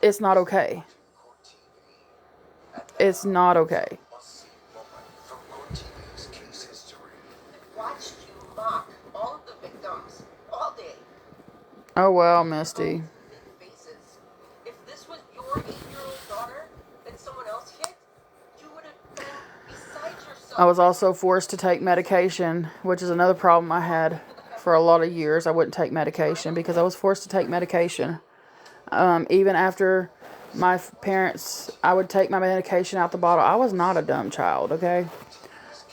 it's not okay. It's not okay. Watched you mock all of the victims all day. Oh well, Misty. If this was your 8-year-old daughter that someone else hit, you would have been beside yourself. I was also forced to take medication, which is another problem I had for a lot of years. I wouldn't take medication because I was forced to take medication. Even after my parents, I would take my medication out the bottle. I was not a dumb child, okay?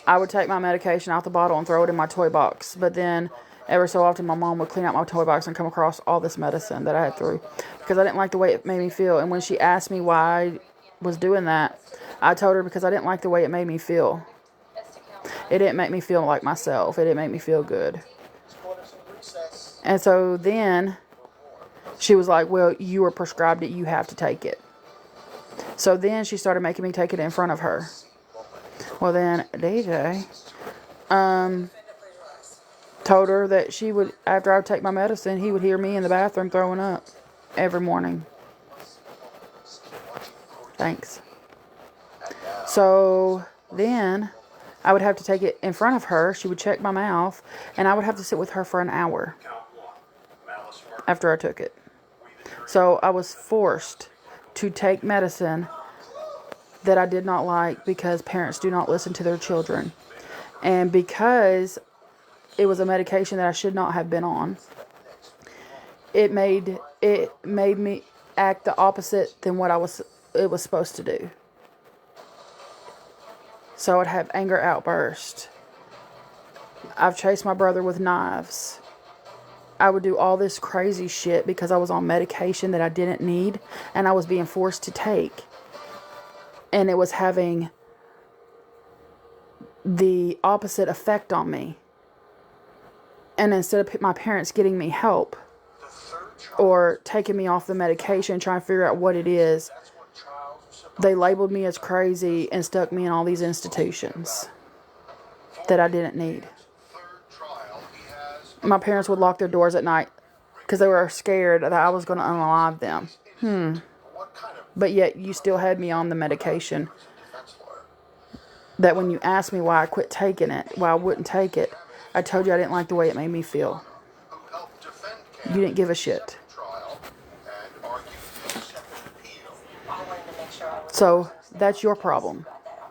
I would take my medication out the bottle and throw it in my toy box. But then, ever so often, my mom would clean out my toy box and come across all this medicine that I had through. Because I didn't like the way it made me feel. And when she asked me why I was doing that, I told her because I didn't like the way it made me feel. It didn't make me feel like myself. It didn't make me feel good. And so then she was like, well, you were prescribed it. You have to take it. So then she started making me take it in front of her. Well, then DJ told her that she would, after I would take my medicine, he would hear me in the bathroom throwing up every morning. Thanks. So then I would have to take it in front of her. She would check my mouth, and I would have to sit with her for an hour after I took it. So I was forced to take medicine that I did not like because parents do not listen to their children. And because it was a medication that I should not have been on, it made me act the opposite than what it was supposed to do. So I'd have anger outbursts. I've chased my brother with knives. I would do all this crazy shit because I was on medication that I didn't need and I was being forced to take. And it was having the opposite effect on me. And instead of my parents getting me help or taking me off the medication, trying to figure out what it is, they labeled me as crazy and stuck me in all these institutions that I didn't need. My parents would lock their doors at night because they were scared that I was going to unalive them. But yet you still had me on the medication. That when you asked me why I quit taking it, why I wouldn't take it, I told you I didn't like the way it made me feel. You didn't give a shit. So that's your problem,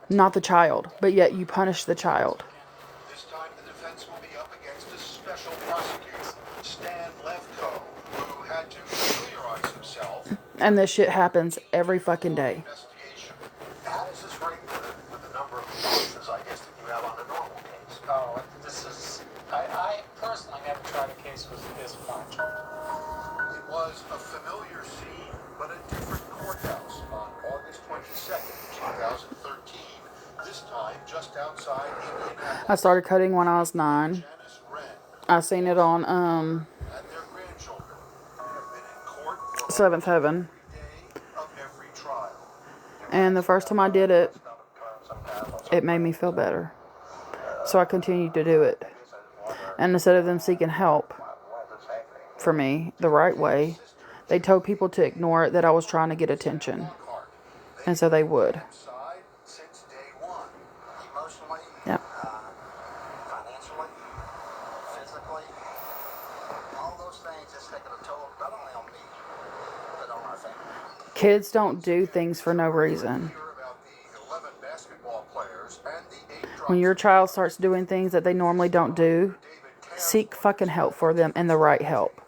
not the child. But yet you punish the child. This time the defense will be up against a special prosecutor, Stan Lefko, who had to familiarize himself. And this shit happens every fucking day. How does this rank with the number of cases, I guess, that you have on a normal case? Oh, this is... I personally never tried a case with this much. It was a familiar scene, but a different courthouse on August 22nd, 2013. This time, just outside Indianapolis. I started cutting when I was 9. I seen it on 7th Heaven. And the first time I did it, it made me feel better. So I continued to do it. And instead of them seeking help for me the right way, they told people to ignore it, that I was trying to get attention. And so they would. Yeah. Financially, physically, all those things just taking a toll not only on me, but on our family. Kids don't do things for no reason. When your child starts doing things that they normally don't do, seek fucking help for them and the right help.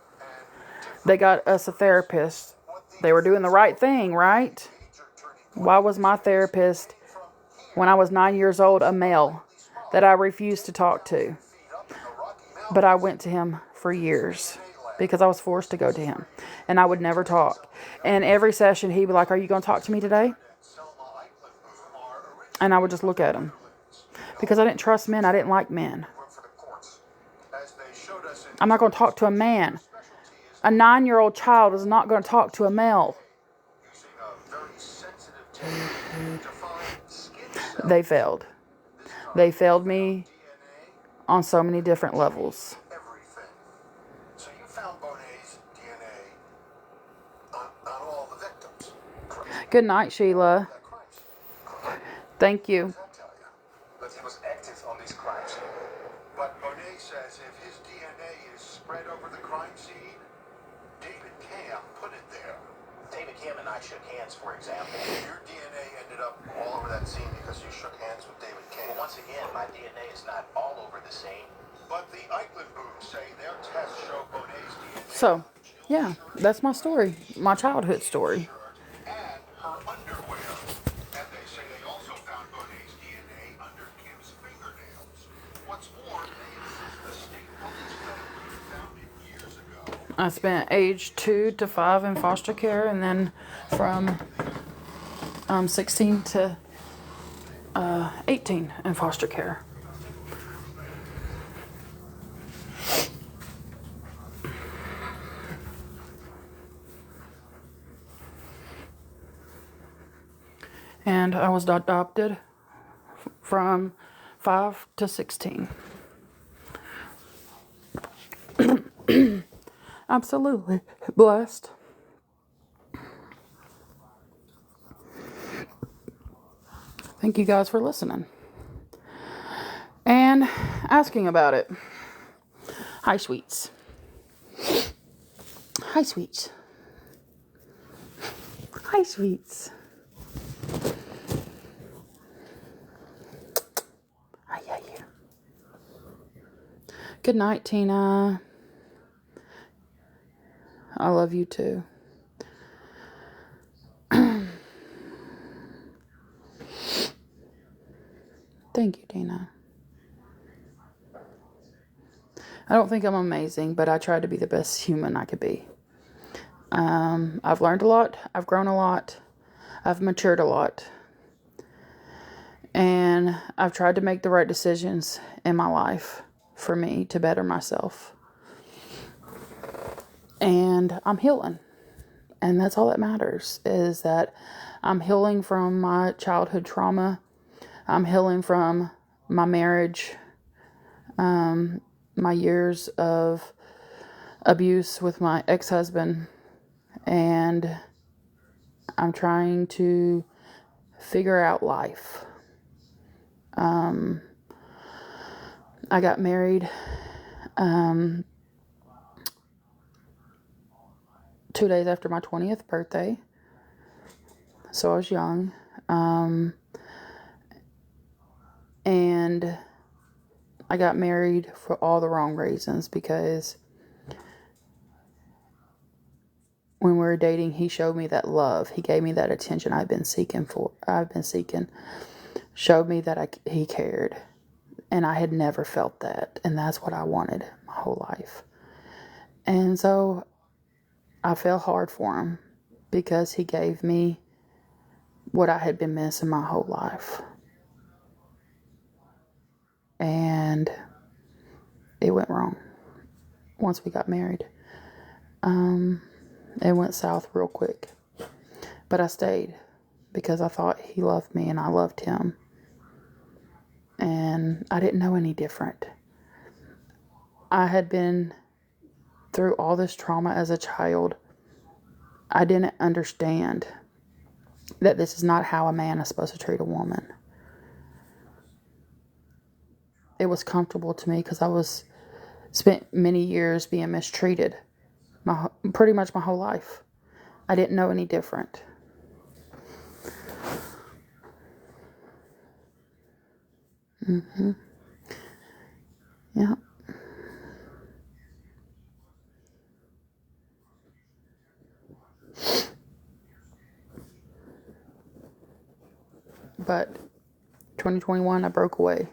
They got us a therapist. They were doing the right thing, right? Why was my therapist, when I was 9 years old, a male that I refused to talk to? But I went to him for years because I was forced to go to him. And I would never talk. And every session, he'd be like, are you going to talk to me today? And I would just look at him. Because I didn't trust men. I didn't like men. I'm not going to talk to a man. A 9-year-old child is not going to talk to a male. They failed. They failed me on so many different levels. So you found Bonet's DNA on all the victims. Good night, Sheila. Thank you. But he was active on these crimes. But Bonet says if his DNA is spread over the crime scene, David Cam put it there. David Kim and I shook hands, for example. Your DNA ended up all over that scene because you shook hands with David Cam. Well, once again, my DNA is not all over the scene. But the Eichmann boobs say their tests show Bonet's DNA. So, yeah, that's my story. My childhood story. And her underwear. And they say they also found Bonet's DNA under Kim's fingernails. What's more, they insist the state police found it years ago. I spent age 2 to 5 in foster care, and then from 16 to 18 in foster care. And I was adopted from 5 to 16. Absolutely blessed. Thank you guys for listening and asking about it. Hi, sweets. Hi, sweets. Hi, sweets. Hi, yeah, yeah. Good night, Tina. I love you too. Thank you, Tina. I don't think I'm amazing, but I try to be the best human I could be. I've learned a lot. I've grown a lot. I've matured a lot. And I've tried to make the right decisions in my life for me to better myself. And I'm healing. And that's all that matters, is that I'm healing from my childhood trauma. I'm healing from my marriage, my years of abuse with my ex-husband. And I'm trying to figure out life. I got married 2 days after my 20th birthday. So I was young. And I got married for all the wrong reasons, because when we were dating, he showed me that love. He gave me that attention I've been seeking. Showed me that he cared. And I had never felt that. And that's what I wanted my whole life. And so I fell hard for him, because he gave me what I had been missing my whole life. And it went wrong once we got married. It went south real quick. But I stayed because I thought he loved me and I loved him. And I didn't know any different. I had been through all this trauma as a child. I didn't understand that this is not how a man is supposed to treat a woman. It was comfortable to me because I spent many years being mistreated, pretty much my whole life. I didn't know any different. Yeah. But 2021, I broke away.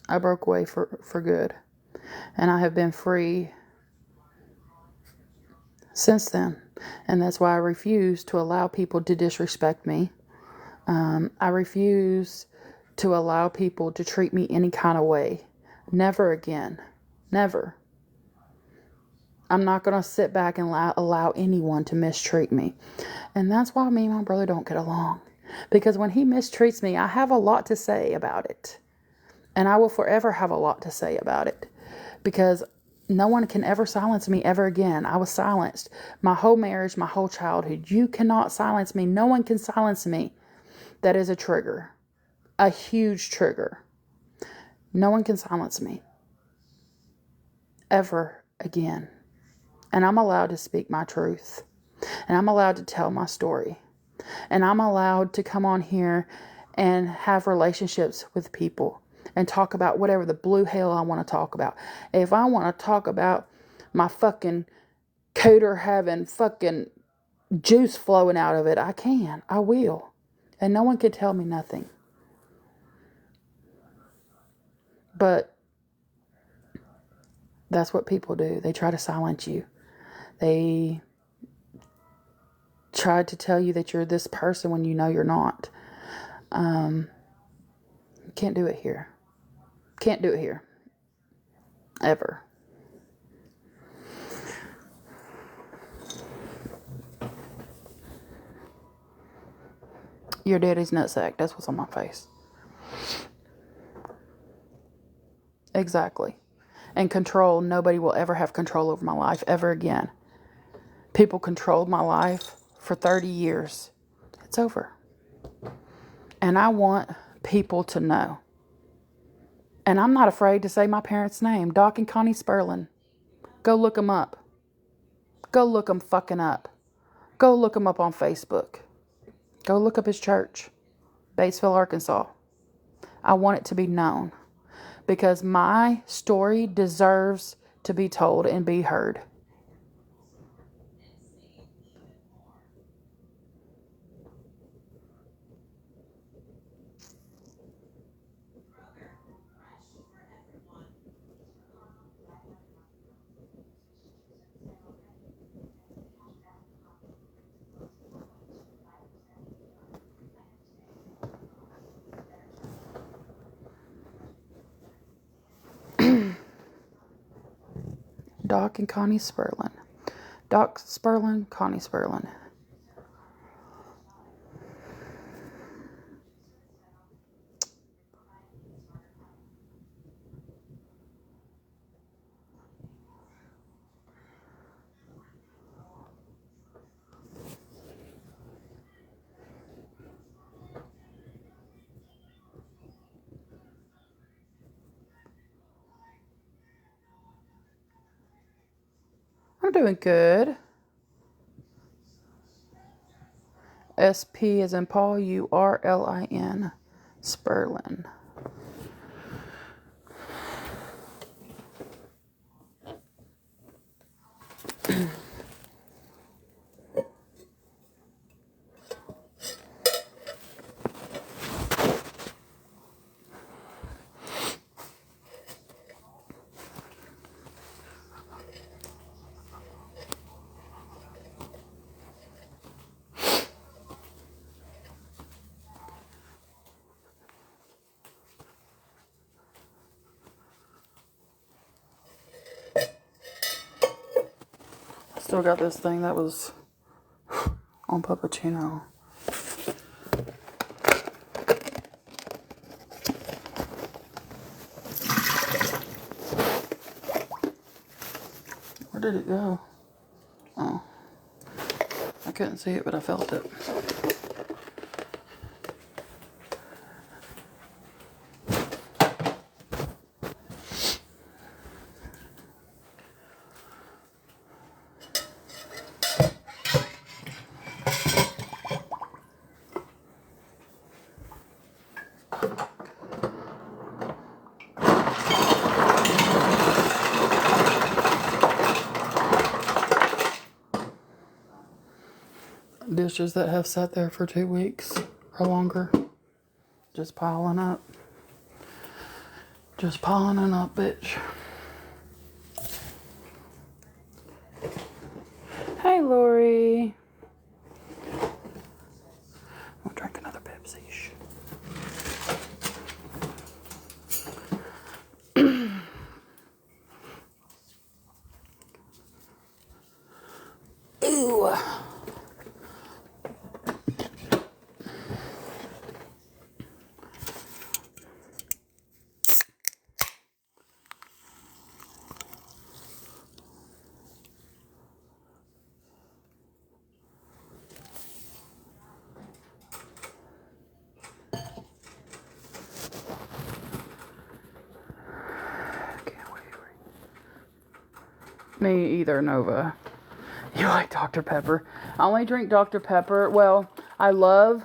I broke away for good. And I have been free since then. And that's why I refuse to allow people to disrespect me. I refuse to allow people to treat me any kind of way. Never again. Never. I'm not going to sit back and allow anyone to mistreat me. And that's why me and my brother don't get along. Because when he mistreats me, I have a lot to say about it. And I will forever have a lot to say about it. Because no one can ever silence me ever again. I was silenced my whole marriage, my whole childhood. You cannot silence me. No one can silence me. That is a trigger. A huge trigger. No one can silence me. Ever again. And I'm allowed to speak my truth. And I'm allowed to tell my story. And I'm allowed to come on here and have relationships with people. And talk about whatever the blue hell I want to talk about. If I want to talk about my fucking cooter having fucking juice flowing out of it, I can. I will. And no one can tell me nothing. But that's what people do. They try to silence you. They try to tell you that you're this person when you know you're not. Can't do it here. Can't do it here. Ever. Your daddy's nutsack. That's what's on my face. Exactly. And control. Nobody will ever have control over my life ever again. People controlled my life for 30 years. It's over. And I want people to know. And I'm not afraid to say my parents' name. Doc and Connie Sperlin. Go look them up. Go look them fucking up. Go look them up on Facebook. Go look up his church. Batesville, Arkansas. I want it to be known. Because my story deserves to be told and be heard. Doc and Connie Sperlin. Doc Sperlin, Connie Sperlin. I'm doing good. SP as in Paul, URLIN. Sperlin. Still got this thing that was on Puppuccino. Where did it go? Oh. I couldn't see it, but I felt it. Dishes that have sat there for 2 weeks or longer. Just piling up. Just piling up, bitch. Hey, Lori. I'll drink another Pepsi. Ooh. Me either, Nova. You like Dr. Pepper? I only drink Dr. Pepper. Well, I love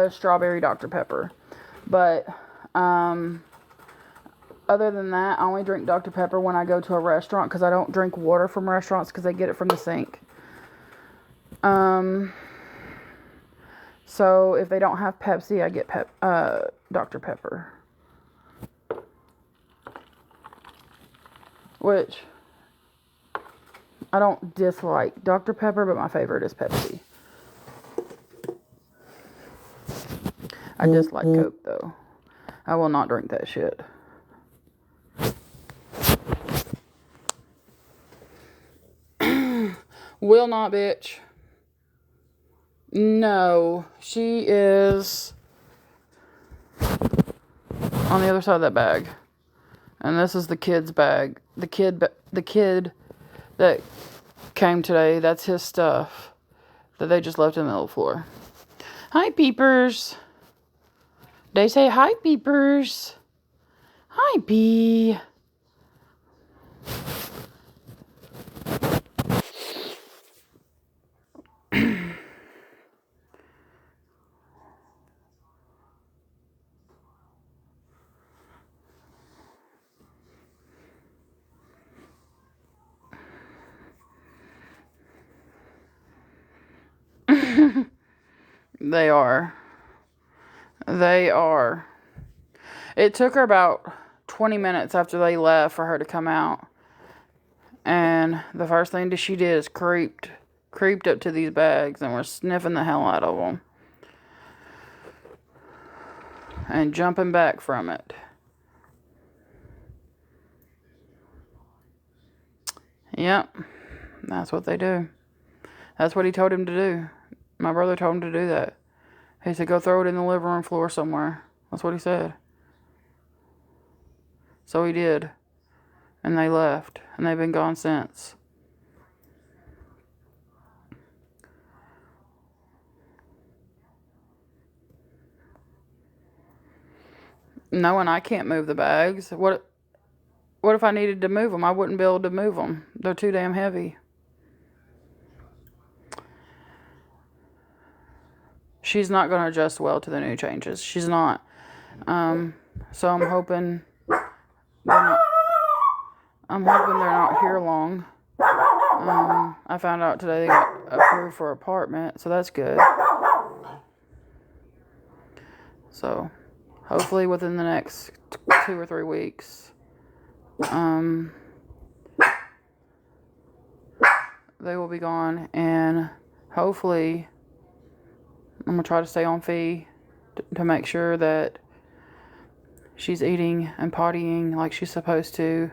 strawberry Dr. Pepper. But, other than that, I only drink Dr. Pepper when I go to a restaurant because I don't drink water from restaurants because they get it from the sink. So if they don't have Pepsi, I get Dr. Pepper. Which I don't dislike Dr. Pepper, but my favorite is Pepsi. I dislike Coke, though. I will not drink that shit. Will not, bitch. No, she is on the other side of that bag. And this is the kid's bag. The kid that came today, that's his stuff that they just left in the middle of the floor. Hi, peepers. They say hi, peepers. Hi, Bee. They are. They are. It took her about 20 minutes after they left for her to come out. And the first thing that she did is creeped up to these bags and was sniffing the hell out of them. And jumping back from it. Yep. That's what they do. That's what he told him to do. My brother told him to do that. He said, go throw it in the living room floor somewhere. That's what he said. So he did. And they left. And they've been gone since. No, and I can't move the bags. What if I needed to move them? I wouldn't be able to move them. They're too damn heavy. She's not going to adjust well to the new changes. She's not. So I'm hoping they're not here long. I found out today they got approved for apartment, so that's good. So hopefully within the next 2 or 3 weeks, they will be gone, and hopefully I'm going to try to stay on fee to make sure that she's eating and pottying like she's supposed to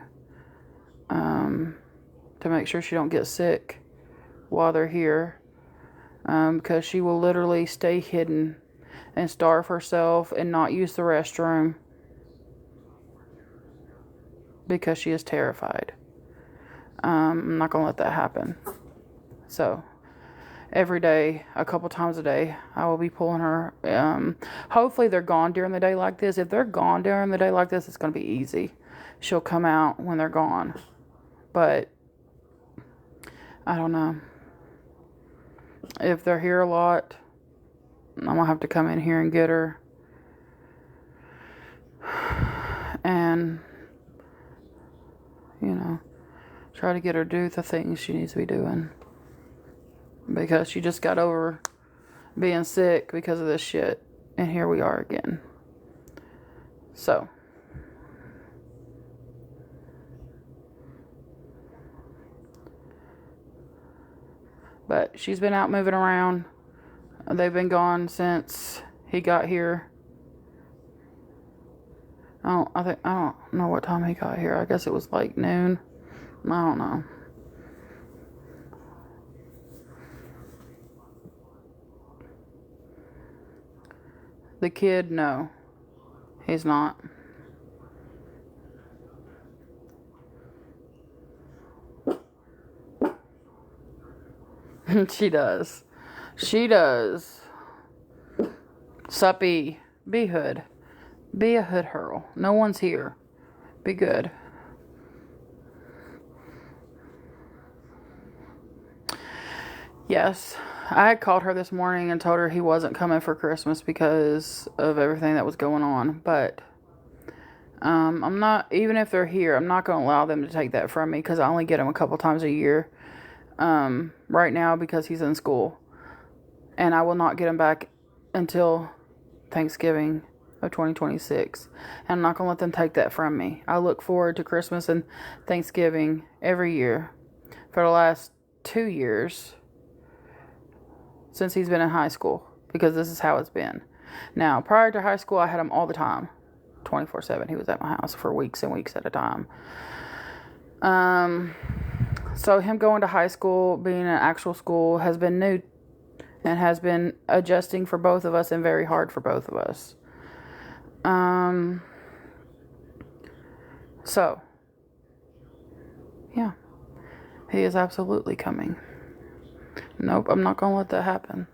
make sure she don't get sick while they're here, because she will literally stay hidden and starve herself and not use the restroom because she is terrified. I'm not going to let that happen. So every day, a couple times a day, I will be pulling her. Hopefully they're gone during the day like this. If they're gone during the day like this, it's going to be easy. She'll come out when they're gone. But I don't know. If they're here a lot, I'm going to have to come in here and get her. And, try to get her to do the things she needs to be doing. Because she just got over being sick because of this shit. And here we are again. So, But she's been out moving around. They've been gone since he got here. I don't know what time he got here. I guess it was like noon. I don't know. The kid, no. He's not. She does. She does. Suppy. Be hood. Be a hood hurl. No one's here. Be good. Yes. I had called her this morning and told her he wasn't coming for Christmas because of everything that was going on. But I'm not, even if they're here, I'm not going to allow them to take that from me because I only get him a couple times a year right now because he's in school. And I will not get him back until Thanksgiving of 2026. And I'm not going to let them take that from me. I look forward to Christmas and Thanksgiving every year for the last 2 years since he's been in high school, because this is how it's been. Now, prior to high school, I had him all the time, 24/7. He was at my house for weeks and weeks at a time. So him going to high school, being in actual school, has been new and has been adjusting for both of us and very hard for both of us. So, yeah, he is absolutely coming. Nope, I'm not going to let that happen.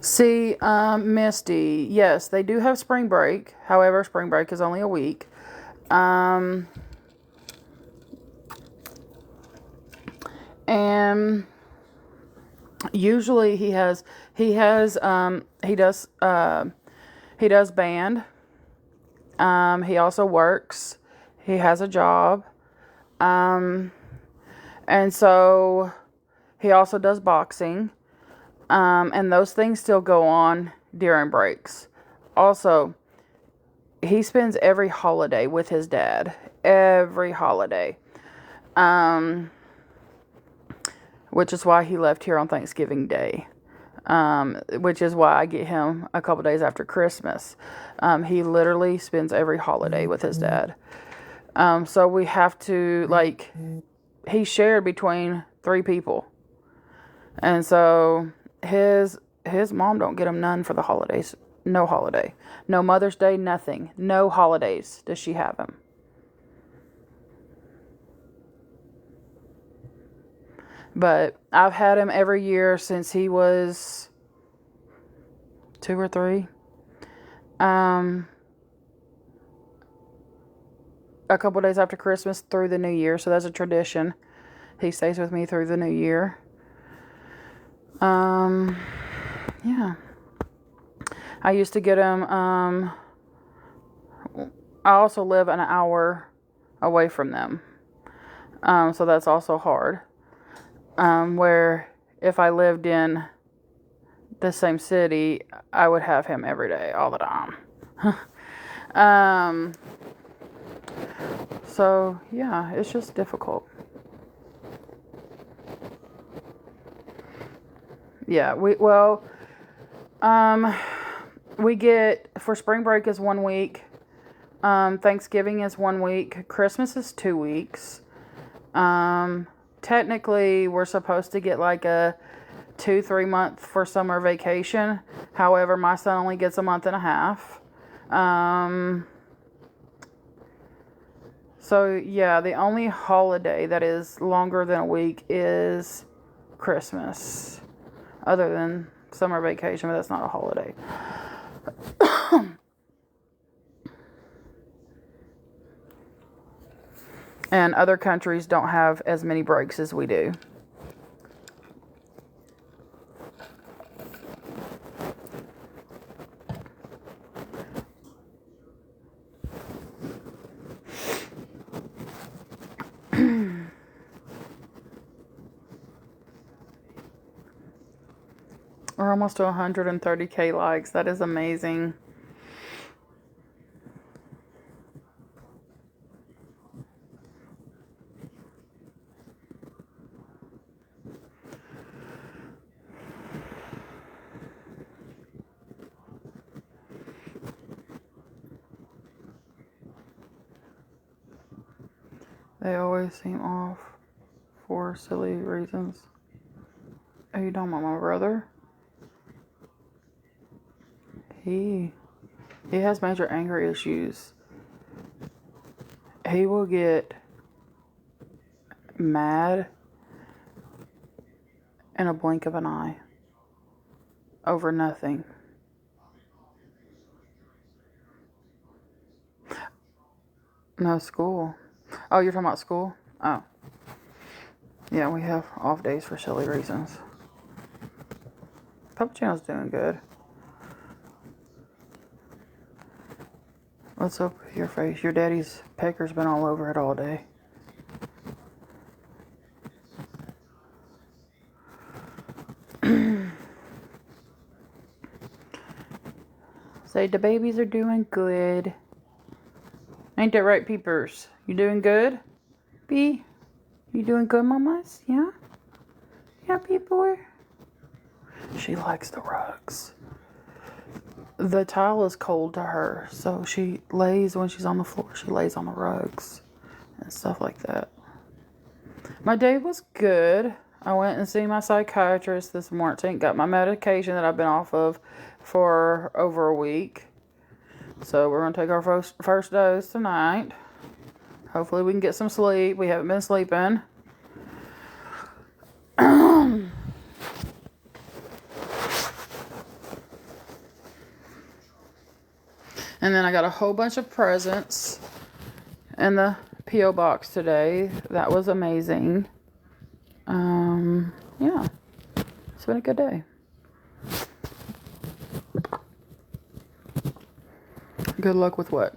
See, Misty, yes, they do have spring break. However, spring break is only a week. And usually he does band. He also works. He has a job. And so he also does boxing. And those things still go on during breaks. Also, he spends every holiday with his dad. Every holiday. Which is why he left here on Thanksgiving Day. Which is why I get him a couple days after Christmas. He literally spends every holiday with his dad. So we have to, like, he shared between 3 people. And so his mom don't get him none for the holidays. No holiday. No Mother's Day, nothing. No holidays does she have him. But I've had him every year since he was 2 or 3. A couple days after Christmas through the New Year. So that's a tradition. He stays with me through the New Year. Yeah. I used to get him, I also live an hour away from them. So that's also hard. Where if I lived in the same city, I would have him every day, all the time. So yeah, it's just difficult. Yeah, we get, for spring break is 1 week. Thanksgiving is 1 week. Christmas is 2 weeks. Technically, we're supposed to get like a 2-3 month for summer vacation. However, my son only gets a month and a half. So yeah, the only holiday that is longer than a week is Christmas. Other than summer vacation, but that's not a holiday. And other countries don't have as many breaks as we do. We're almost to 130K likes. That is amazing. They always seem off for silly reasons. Are you talking about my brother? He has major anger issues. He will get mad in a blink of an eye over nothing. No, school. Oh, you're talking about school? Oh. Yeah, we have off days for silly reasons. Papa Channel's doing good. What's up with your face? Your daddy's pecker's been all over it all day. Say the babies are doing good. Ain't that right, peepers? You doing good? B? You doing good, mamas? Yeah? Yeah, people. She likes the rugs. The tile is cold to her, so she lays, when she's on the floor, she lays on the rugs and stuff like that. My day was good. I went and seen my psychiatrist this morning. Got my medication that I've been off of for over a week. So we're going to take our first dose tonight. Hopefully we can get some sleep. We haven't been sleeping. And then I got a whole bunch of presents in the P.O. box today. That was amazing. Yeah. It's been a good day. Good luck with what?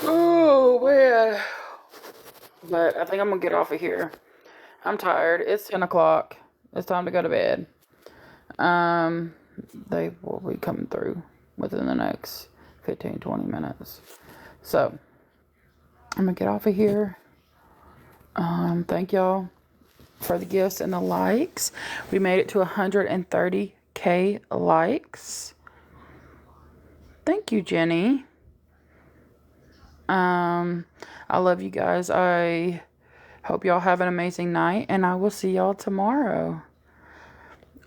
Oh, man. But I think I'm going to get off of here. I'm tired. It's 10 o'clock. It's time to go to bed. They will be coming through within the next 15-20 minutes. So, I'm going to get off of here. Thank y'all for the gifts and the likes. We made it to 130K likes. Thank you, Jenny. I love you guys. I hope y'all have an amazing night, and I will see y'all tomorrow.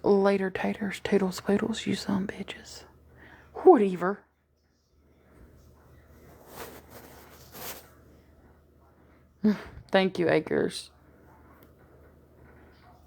Later, taters, toodles, poodles, you some bitches. Whatever. Thank you, Acres.